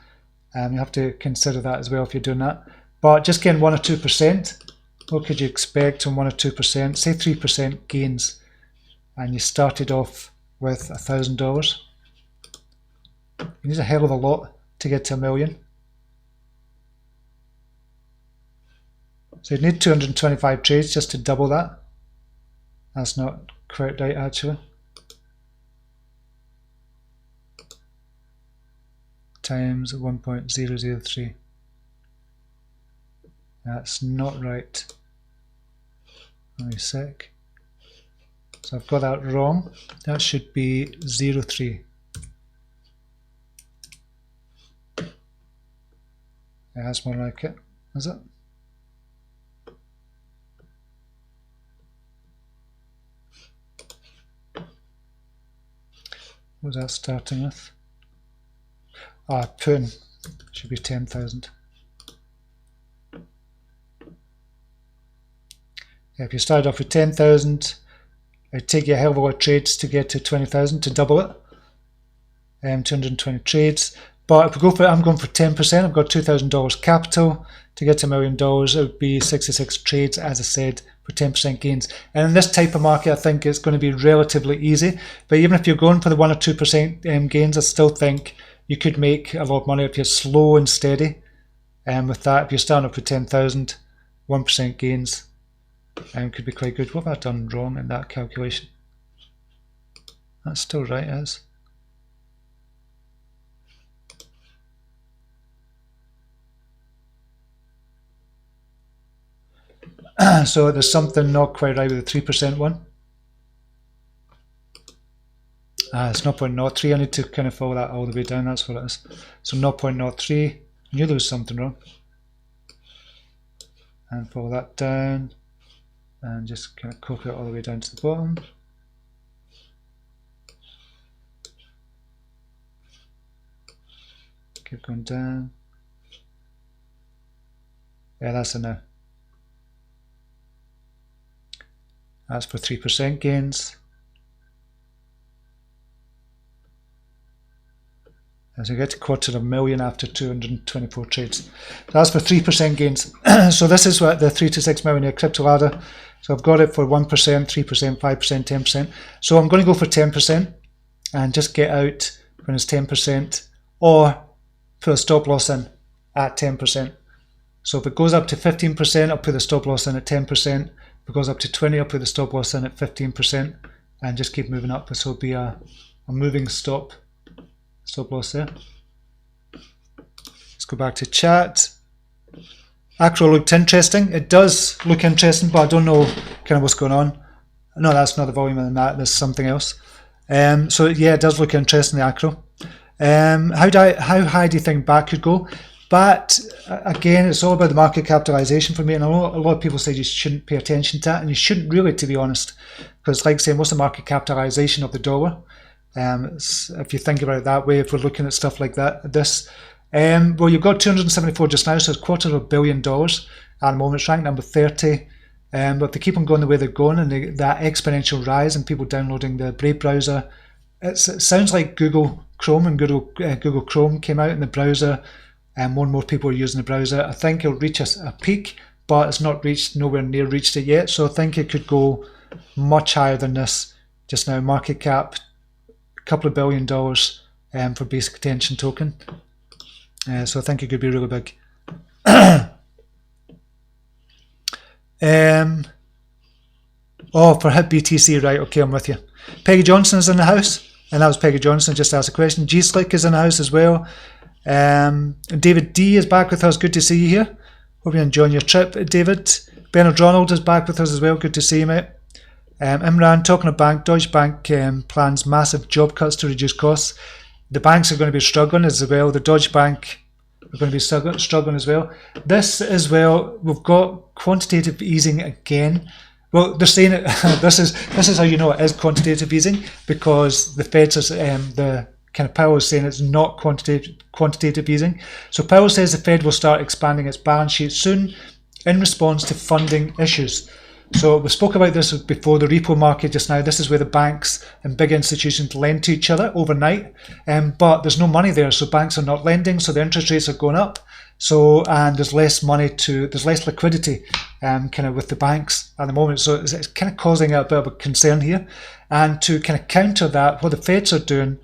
You have to consider that as well if you're doing that. But just getting 1 or 2%, what could you expect on 1 or 2%? Say 3% gains, and you started off with $1,000. You need a hell of a lot to get to $1 million. So you need 225 trades just to double that. That's not quite right actually. Times 1.003. That's not right. Let me a sec. So I've got that wrong. That should be 0.3. Yeah, that's more like it, is it? What was that starting with? Pun should be 10,000. Yeah, if you started off with 10,000, it'd take you a hell of a lot of trades to get to 20,000 to double it. 220 trades. But if we go for, I'm going for 10%. I've got $2,000 capital. To get to $1 million, it would be 66 trades, as I said, for 10% gains. And in this type of market, I think it's going to be relatively easy. But even if you're going for the 1 or 2% gains, I still think you could make a lot of money if you're slow and steady. And with that, if you're starting up with 10,000, 1% gains could be quite good. What have I done wrong in that calculation? That's still right, as. So there's something not quite right with the 3% one. It's 0.03. I need to kind of follow that all the way down. That's what it is. So 0.03. I knew there was something wrong. And follow that down. And just kind of copy it all the way down to the bottom. Keep going down. Yeah, that's a no. That's for 3% gains. As we get to $250,000 after 224 trades. So that's for 3% gains. So this is what the 3 to 6 millionaire crypto ladder. So I've got it for 1%, 3%, 5%, 10%. So I'm going to go for 10% and just get out when it's 10%, or put a stop loss in at 10%. So if it goes up to 15%, I'll put the stop loss in at 10%. If it goes up to 20, I'll put the stop loss in at 15% and just keep moving up. This will be a moving stop loss there. Let's go back to chat. Acro looked interesting. It does look interesting, but I don't know kind of what's going on. No, that's not the volume in that. There's something else. So yeah, it does look interesting, the Acro. How high do you think BAT could go? But again, it's all about the market capitalization for me, and I know a lot of people say you shouldn't pay attention to that, and you shouldn't really, to be honest, because like saying, what's the market capitalization of the dollar? If you think about it that way, if we're looking at stuff like that, well, you've got 274 just now, so it's $250 million at the moment. It's ranked number 30. But if they keep on going the way they're going, and that exponential rise and people downloading the Brave browser, it sounds like Google Chrome and Google Chrome came out in the browser, and more people are using the browser. I think it'll reach a peak, but it's not reached, nowhere near reached it yet. So I think it could go much higher than this just now. Market cap, a couple of $1 billion for basic attention token. So I think it could be really big. Oh, for HIP BTC, right, okay, I'm with you. Peggy Johnson is in the house, and that was Peggy Johnson, just asked a question. G-Slick is in the house as well. David D is back with us, good to see you here. Hope you're enjoying your trip, David. Bernard Ronald is back with us as well, good to see you, mate. Imran, talking of bank, Deutsche Bank plans massive job cuts to reduce costs. The banks are going to be struggling as well. The Deutsche Bank are going to be struggling as well. This as well, we've got quantitative easing again. Well, they're saying it. This is how you know it is quantitative easing, because the Fed's the kind of Powell is saying it's not quantitative easing. So Powell says the Fed will start expanding its balance sheet soon in response to funding issues. So we spoke about this before, the repo market just now. This is where the banks and big institutions lend to each other overnight, but there's no money there, so banks are not lending, so the interest rates are going up. So, and there's less liquidity kind of with the banks at the moment. So it's kind of causing a bit of a concern here. And to kind of counter that, what the Feds are doing,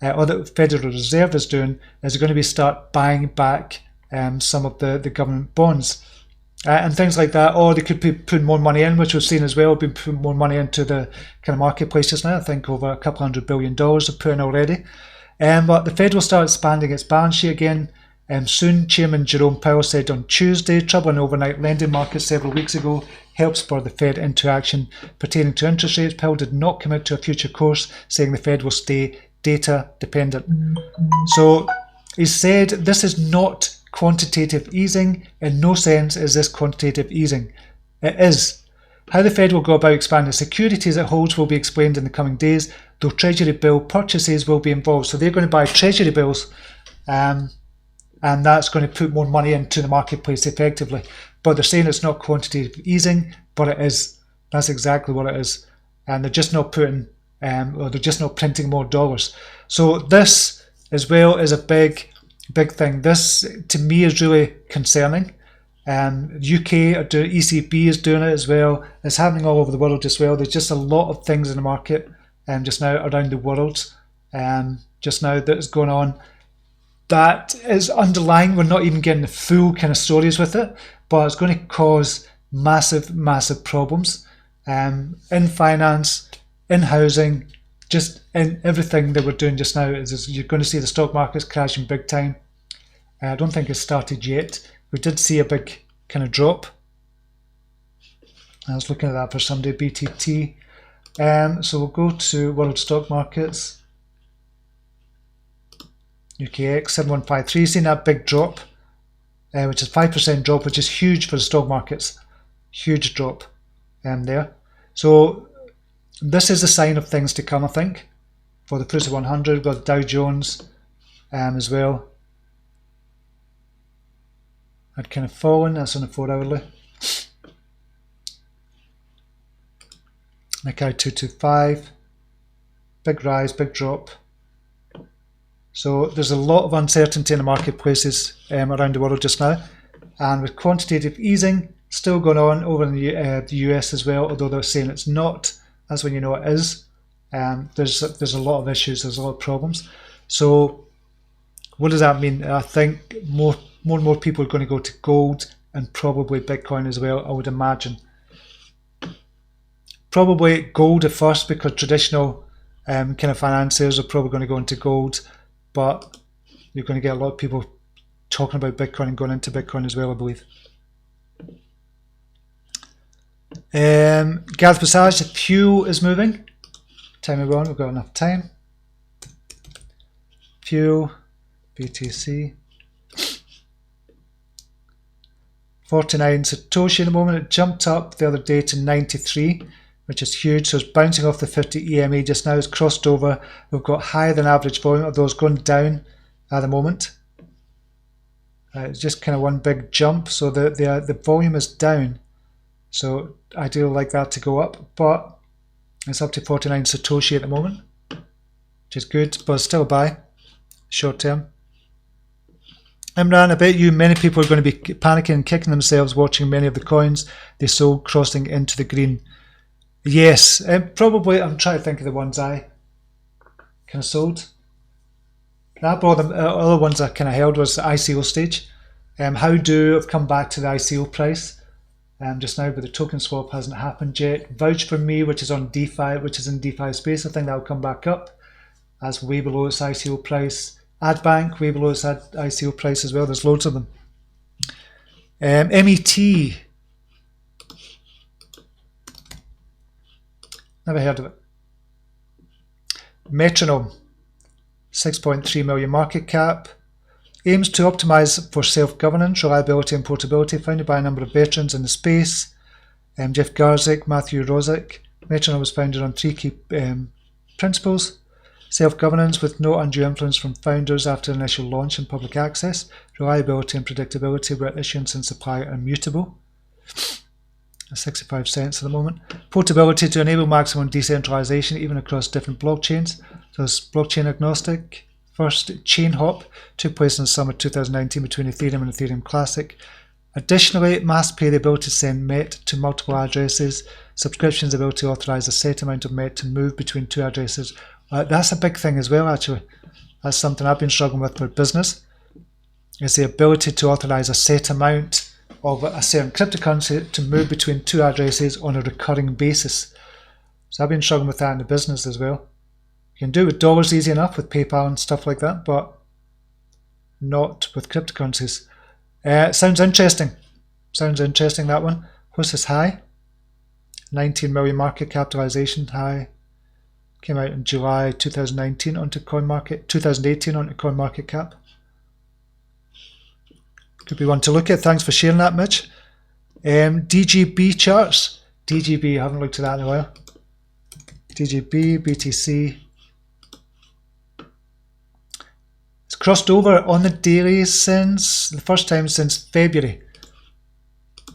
or the Federal Reserve is doing, is they're going to be start buying back some of the government bonds. And things like that, or they could be putting more money in, which we've seen as well, been putting more money into the kind of marketplace just now. I think over a couple $100 billion they've put in already. But the Fed will start expanding its balance sheet again soon. Chairman Jerome Powell said on Tuesday, trouble in overnight lending markets several weeks ago helped spur the Fed into action pertaining to interest rates. Powell did not commit to a future course, saying the Fed will stay data dependent. So he said this is not quantitative easing. In no sense is this quantitative easing. It is. How the Fed will go about expanding securities it holds will be explained in the coming days, though Treasury bill purchases will be involved. So they're going to buy Treasury bills, and that's going to put more money into the marketplace effectively. But they're saying it's not quantitative easing, but it is. That's exactly what it is. And they're just not putting, or they're just not printing more dollars. So this as well is a big thing. This to me is really concerning. UK are doing, ECB is doing it as well. It's happening all over the world as well. There's just a lot of things in the market just now around the world just now that is going on that is underlying. We're not even getting the full kind of stories with it, but it's going to cause massive problems in finance, in housing, just in everything that we're doing just now. Is you're going to see the stock markets crashing big time. I don't think it's started yet. We did see a big kind of drop. I was looking at that for Sunday, BTT. So we'll go to world stock markets. UKX 7153, seen that big drop, which is 5% drop, which is huge for the stock markets. Huge drop there. So this is a sign of things to come, I think, for the FTSE 100. We've got Dow Jones as well. I'd kind of fallen, that's on a 4-hourly. Nikkei 225, big rise, big drop. So there's a lot of uncertainty in the marketplaces around the world just now. And with quantitative easing still going on over in the US as well, although they're saying it's not, that's when you know it is. There's a lot of issues, there's a lot of problems. So what does that mean? I think more and more people are going to go to gold and probably Bitcoin as well, I would imagine. Probably gold at first, because traditional kind of financiers are probably going to go into gold, but you're going to get a lot of people talking about Bitcoin and going into Bitcoin as well, I believe. Gareth Passage, the fuel is moving. Time we're on, we've got enough time. Fuel, BTC. 49 Satoshi at the moment. It jumped up the other day to 93, which is huge. So it's bouncing off the 50 EMA just now. It's crossed over. We've got higher than average volume, although it's going down at the moment. It's just kind of one big jump. So the volume is down. So I do like that to go up, but it's up to 49 Satoshi at the moment, which is good, but still a buy short term. Imran, I bet you many people are going to be panicking and kicking themselves watching many of the coins they sold crossing into the green. Yes, probably. I'm trying to think of the ones I kind of sold. That brought them. Other ones I kind of held was the ICO stage. How do I've come back to the ICO price just now, but the token swap hasn't happened yet. Vouch for Me, which is on DeFi, which is in DeFi space. I think that'll come back up. That's way below its ICO price. AdBank, way below its ICO price as well. There's loads of them. MET. Never heard of it. Metronome. 6.3 million market cap. Aims to optimize for self-governance, reliability and portability. Founded by a number of veterans in the space. Jeff Garzik, Matthew Rozic. Metronome was founded on 3 key principles. Self-governance with no undue influence from founders after initial launch and public access. Reliability and predictability where issuance and supply are immutable. 65 cents at the moment. Portability to enable maximum decentralization even across different blockchains. So it's blockchain agnostic. First chain hop took place in the summer 2019 between Ethereum and Ethereum Classic. Additionally, mass pay, the ability to send MET to multiple addresses. Subscriptions, the ability to authorize a set amount of MET to move between 2 addresses. That's a big thing as well, actually. That's something I've been struggling with for business. Is the ability to authorize a set amount of a certain cryptocurrency to move between 2 addresses on a recurring basis. So I've been struggling with that in the business as well. You can do it with dollars easy enough with PayPal and stuff like that, but not with cryptocurrencies. Sounds interesting. Sounds interesting, that one. What's this high? 19 million market capitalization high. Came out in July 2019 onto 2018 onto Coinmarketcap. Could be one to look at. Thanks for sharing that, Mitch. DGB charts. DGB, I haven't looked at that in a while. DGB, BTC. It's crossed over on the daily since the first time since February.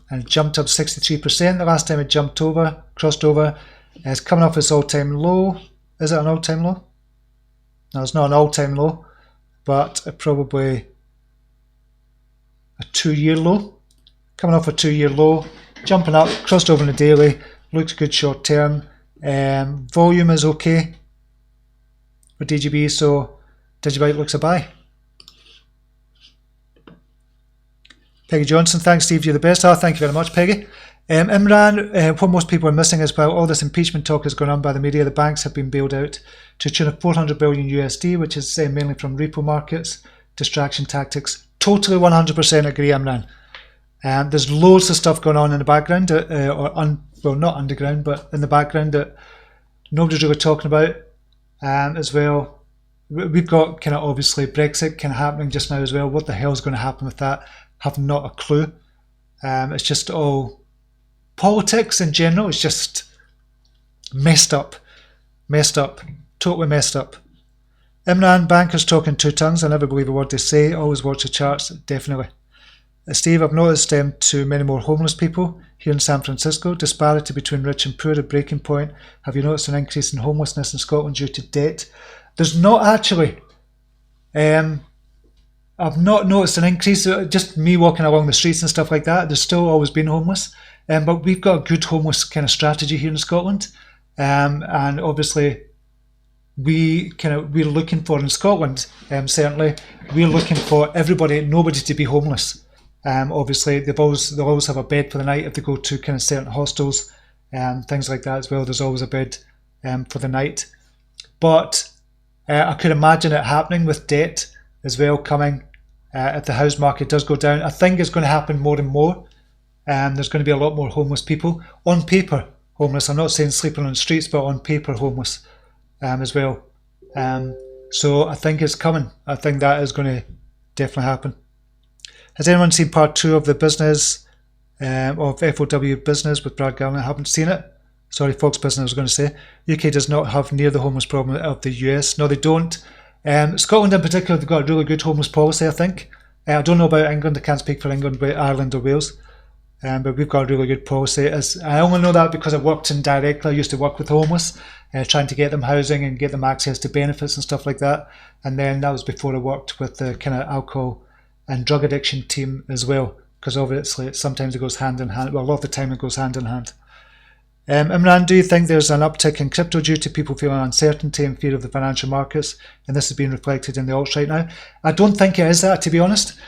And it jumped up 63%. The last time it jumped over, crossed over. It's coming off its all-time low. Is it an all-time low? No, it's not an all-time low, but probably a 2-year low. Coming off a 2-year low, jumping up, crossed over in the daily, looks good short term. Volume is okay for DGB, so Digibyte looks a buy. Peggy Johnson, thanks Steve, you're the best. Thank you very much, Peggy. Imran, what most people are missing is while all this impeachment talk is going on by the media, the banks have been bailed out to the tune of 400 billion USD, which is mainly from repo markets, distraction tactics. Totally 100% agree, Imran. There's loads of stuff going on in the background, well, not underground, but in the background that nobody's really talking about as well. We've got kind of obviously Brexit kind of happening just now as well. What the hell is going to happen with that? Have not a clue. It's just all politics in general. It's just messed up, totally messed up. Imran, bankers talking 2 tongues. I never believe a word they say. Always watch the charts, definitely. Steve, I've noticed too many more homeless people here in San Francisco. Disparity between rich and poor, the breaking point. Have you noticed an increase in homelessness in Scotland due to debt? There's not actually. I've not noticed an increase, just me walking along the streets and stuff like that. There's still always been homeless, but we've got a good homeless kind of strategy here in Scotland, and obviously we're looking for in Scotland, certainly we're looking for nobody to be homeless. Obviously they'll always have a bed for the night if they go to kind of certain hostels and things like that as well. There's always a bed for the night, but I could imagine it happening with debt as well coming. If the house market does go down, I think it's going to happen more and more. There's going to be a lot more homeless people. On paper, homeless. I'm not saying sleeping on the streets, but on paper, homeless as well. So I think it's coming. I think that is going to definitely happen. Has anyone seen part 2 of the business of FOW business with Brad Garland? I haven't seen it. Sorry, Fox Business I was going to say. UK does not have near the homeless problem of the US. No, they don't. Scotland in particular, they've got a really good homeless policy, I think. I don't know about England. I can't speak for England, but Ireland or Wales. But we've got a really good policy. I only know that because I worked indirectly. I used to work with homeless, trying to get them housing and get them access to benefits and stuff like that. And then that was before I worked with the kind of alcohol and drug addiction team as well, because obviously sometimes it goes hand in hand. Well, a lot of the time it goes hand in hand. Imran, do you think there's an uptick in crypto due to people feeling uncertainty and fear of the financial markets, and this is being reflected in the alts right now? I don't think it is that, to be honest.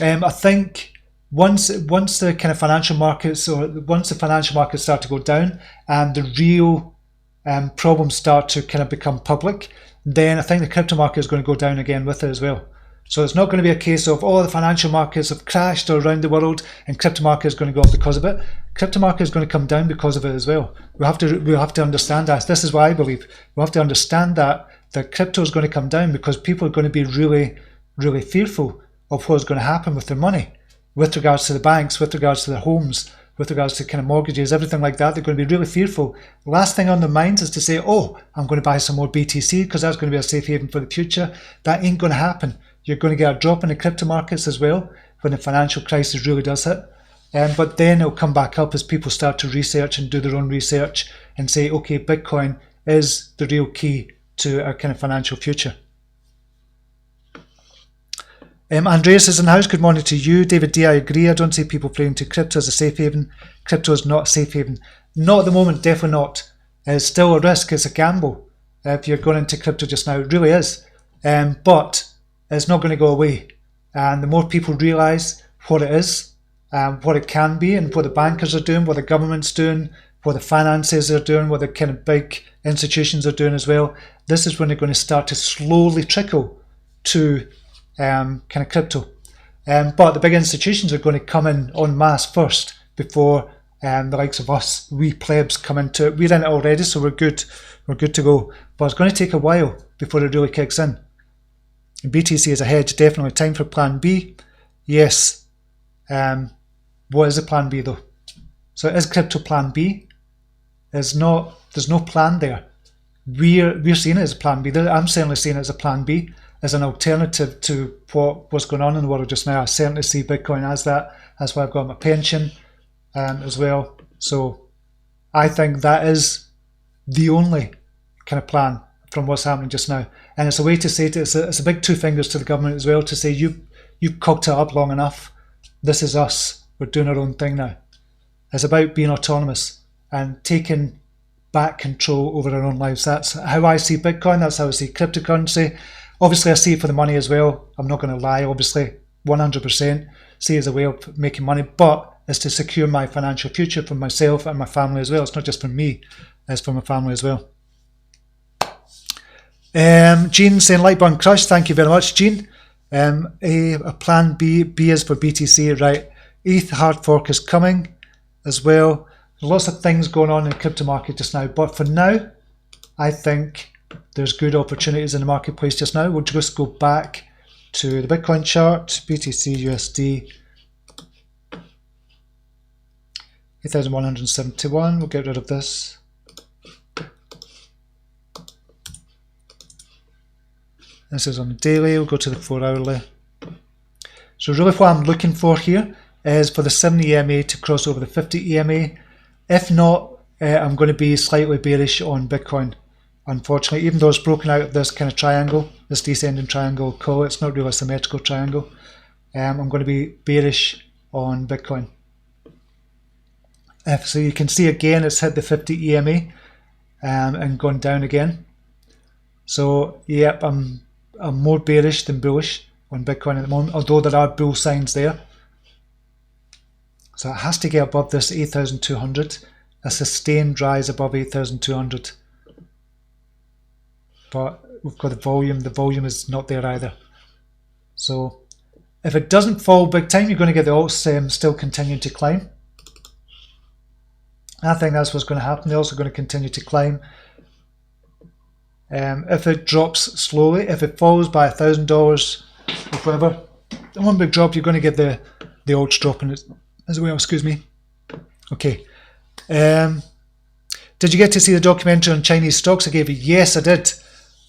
I think once the kind of financial markets, or once the financial markets start to go down and the real problems start to kind of become public, then I think the crypto market is going to go down again with it as well. So it's not going to be a case of, oh, the financial markets have crashed around the world and crypto market is going to go up because of it. Crypto market is going to come down because of it as well. We have to understand that. This is why I believe we have to understand that crypto is going to come down, because people are going to be really, really fearful of what's going to happen with their money, with regards to the banks, with regards to their homes, with regards to kind of mortgages, everything like that. They're going to be really fearful. Last thing on their minds is to say, oh, I'm going to buy some more BTC because that's going to be a safe haven for the future. That ain't going to happen. You're going to get a drop in the crypto markets as well when the financial crisis really does hit. But then it'll come back up as people start to research and do their own research and say, okay, Bitcoin is the real key to our kind of financial future. Andreas is in the house. Good morning to you. David D, I agree. I don't see people praying to crypto as a safe haven. Crypto is not a safe haven. Not at the moment, definitely not. It's still a risk. It's a gamble. If you're going into crypto just now, it really is. But it's not going to go away. And the more people realise what it is, what it can be, and what the bankers are doing, what the government's doing, what the finances are doing, what the kind of big institutions are doing as well, this is when they're going to start to slowly trickle to kind of crypto. But the big institutions are going to come in en masse first before the likes of us, we plebs, come into it. We're in it already, so we're good to go. But it's going to take a while before it really kicks in. BTC is a hedge, definitely. Time for plan B. Yes. What is the plan B though? So is crypto plan B? There's no plan there. We're seeing it as a plan B. I'm certainly seeing it as a plan B, as an alternative to what's going on in the world just now. I certainly see Bitcoin as that. That's why I've got my pension as well. So I think that is the only kind of plan from what's happening just now. And it's a way to say it's a big two fingers to the government as well, to say you've cocked it up long enough. This is us. We're doing our own thing now. It's about being autonomous and taking back control over our own lives. That's how I see Bitcoin. That's how I see cryptocurrency. Obviously, I see it for the money as well. I'm not going to lie, obviously, 100% see it as a way of making money, but it's to secure my financial future for myself and my family as well. It's not just for me, it's for my family as well. Gene saying Lightburn Crush, thank you very much, Gene. A plan B is for BTC, right? ETH hard fork is coming as well. There's lots of things going on in the crypto market just now, but for now, I think there's good opportunities in the marketplace just now. We'll just go back to the Bitcoin chart, BTC USD 8,171. We'll get rid of this. This is on the daily. We'll go to the 4 hourly. So really what I'm looking for here is for the 70 EMA to cross over the 50 EMA. If not, I'm going to be slightly bearish on Bitcoin. Unfortunately, even though it's broken out of this kind of triangle, this descending triangle call, it's not really a symmetrical triangle. I'm going to be bearish on Bitcoin. So you can see again, it's hit the 50 EMA and gone down again. So yep, I'm more bearish than bullish on Bitcoin at the moment, although there are bull signs there. So it has to get above this 8,200. A sustained rise above 8,200. But we've got the volume is not there either. So if it doesn't fall big time, you're going to get the alts still continuing to climb. I think that's what's going to happen. They're also going to continue to climb. If it drops slowly, if it falls by $1,000 or whatever, one big drop, you're going to get the alts dropping as well. Excuse me. Okay. Did you get to see the documentary on Chinese stocks I gave you? Yes, I did.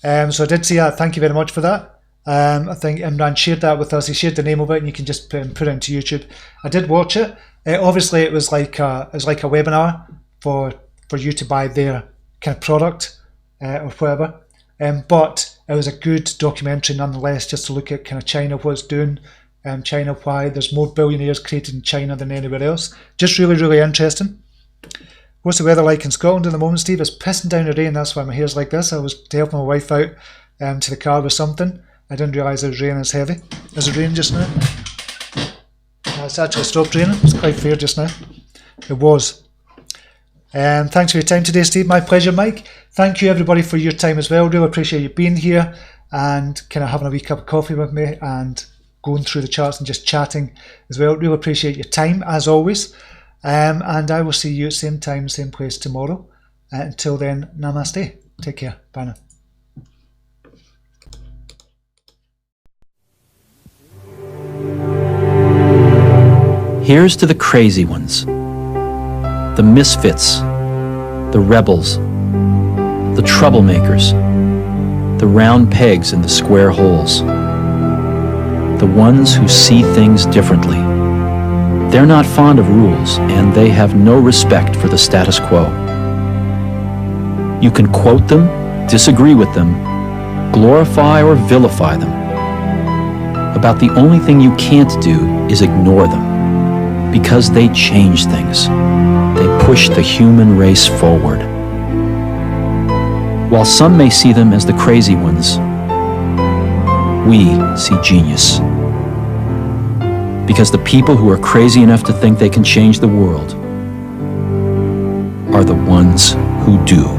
So I did see that. Thank you very much for that. I think Imran shared that with us. He shared the name of it, and you can just put it into YouTube. I did watch it. Obviously, it was like a webinar for you to buy their kind of product or whatever. But it was a good documentary nonetheless, just to look at kind of China, what it's doing, China, why there's more billionaires created in China than anywhere else. Just really, really interesting. What's the weather like in Scotland at the moment, Steve? It's pissing down the rain, that's why my hair's like this. I was helping my wife out to the car with something. I didn't realise it was raining as heavy. Is it raining just now? No, it's actually stopped raining. It's quite fair just now. It was. Thanks for your time today, Steve. My pleasure, Mike. Thank you, everybody, for your time as well. Really appreciate you being here and kind of having a wee cup of coffee with me and going through the charts and just chatting as well. Really appreciate your time, as always. And I will see you at same time, same place tomorrow. Until then, namaste. Take care. Bye now. Here's to the crazy ones, the misfits, the rebels, the troublemakers, the round pegs in the square holes, the ones who see things differently. They're not fond of rules, and they have no respect for the status quo. You can quote them, disagree with them, glorify or vilify them. About the only thing you can't do is ignore them. Because they change things. They push the human race forward. While some may see them as the crazy ones, we see genius. Because the people who are crazy enough to think they can change the world are the ones who do.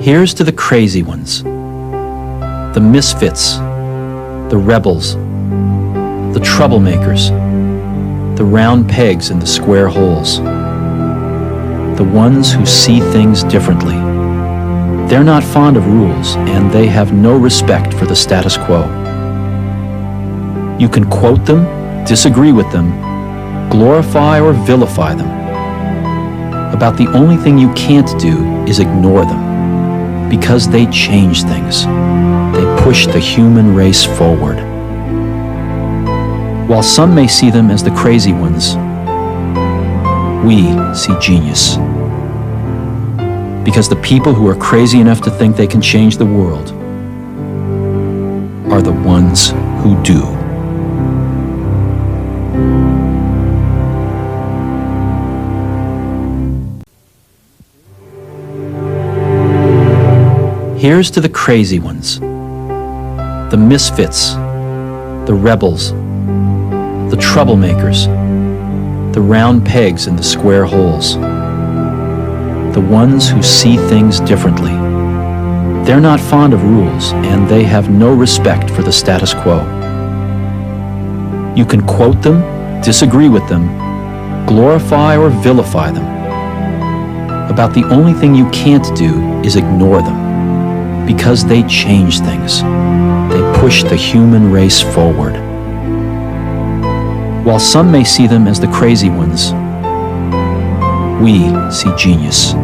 Here's to the crazy ones, the misfits, the rebels, the troublemakers, the round pegs in the square holes, the ones who see things differently. They're not fond of rules, and they have no respect for the status quo. You can quote them, disagree with them, glorify or vilify them. About the only thing you can't do is ignore them. Because they change things. They push the human race forward. While some may see them as the crazy ones, we see genius. Because the people who are crazy enough to think they can change the world are the ones who do. Here's to the crazy ones, the misfits, the rebels, the troublemakers, the round pegs in the square holes, the ones who see things differently. They're not fond of rules, and they have no respect for the status quo. You can quote them, disagree with them, glorify or vilify them. About the only thing you can't do is ignore them. Because they change things. They push the human race forward. While some may see them as the crazy ones, we see genius.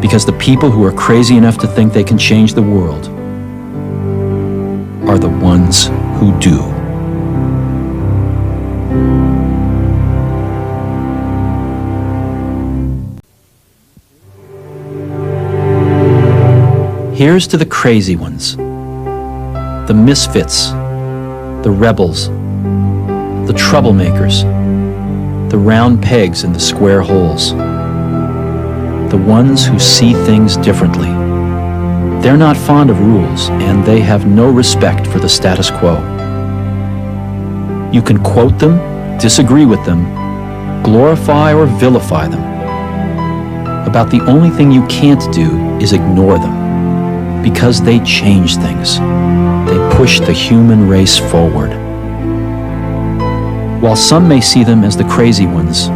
Because the people who are crazy enough to think they can change the world are the ones who do. Here's to the crazy ones, the misfits, the rebels, the troublemakers, the round pegs in the square holes, the ones who see things differently. They're not fond of rules, and they have no respect for the status quo. You can quote them, disagree with them, glorify or vilify them. About the only thing you can't do is ignore them. Because they change things. They push the human race forward. While some may see them as the crazy ones,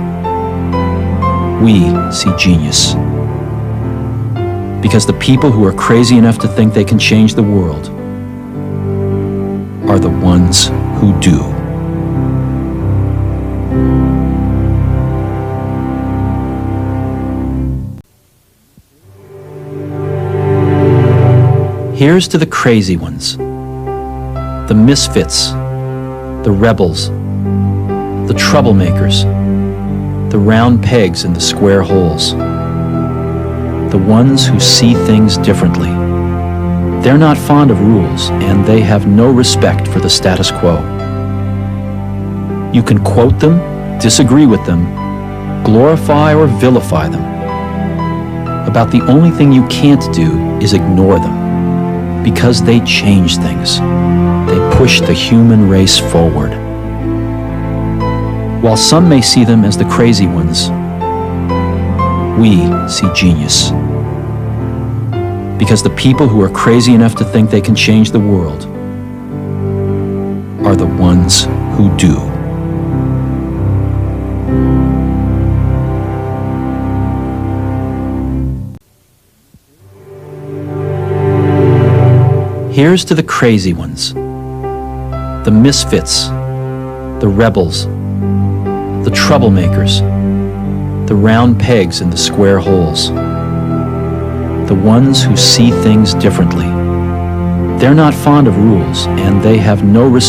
we see genius. Because the people who are crazy enough to think they can change the world are the ones who do. Here's to the crazy ones, the misfits, the rebels, the troublemakers, the the round pegs in the square holes. The ones who see things differently. They're not fond of rules, and they have no respect for the status quo. You can quote them, disagree with them, glorify or vilify them. About the only thing you can't do is ignore them, because they change things. They push the human race forward. While some may see them as the crazy ones, we see genius. Because the people who are crazy enough to think they can change the world are the ones who do. Here's to the crazy ones, the misfits, the rebels, the troublemakers, the round pegs in the square holes, the ones who see things differently. They're not fond of rules, and they have no respect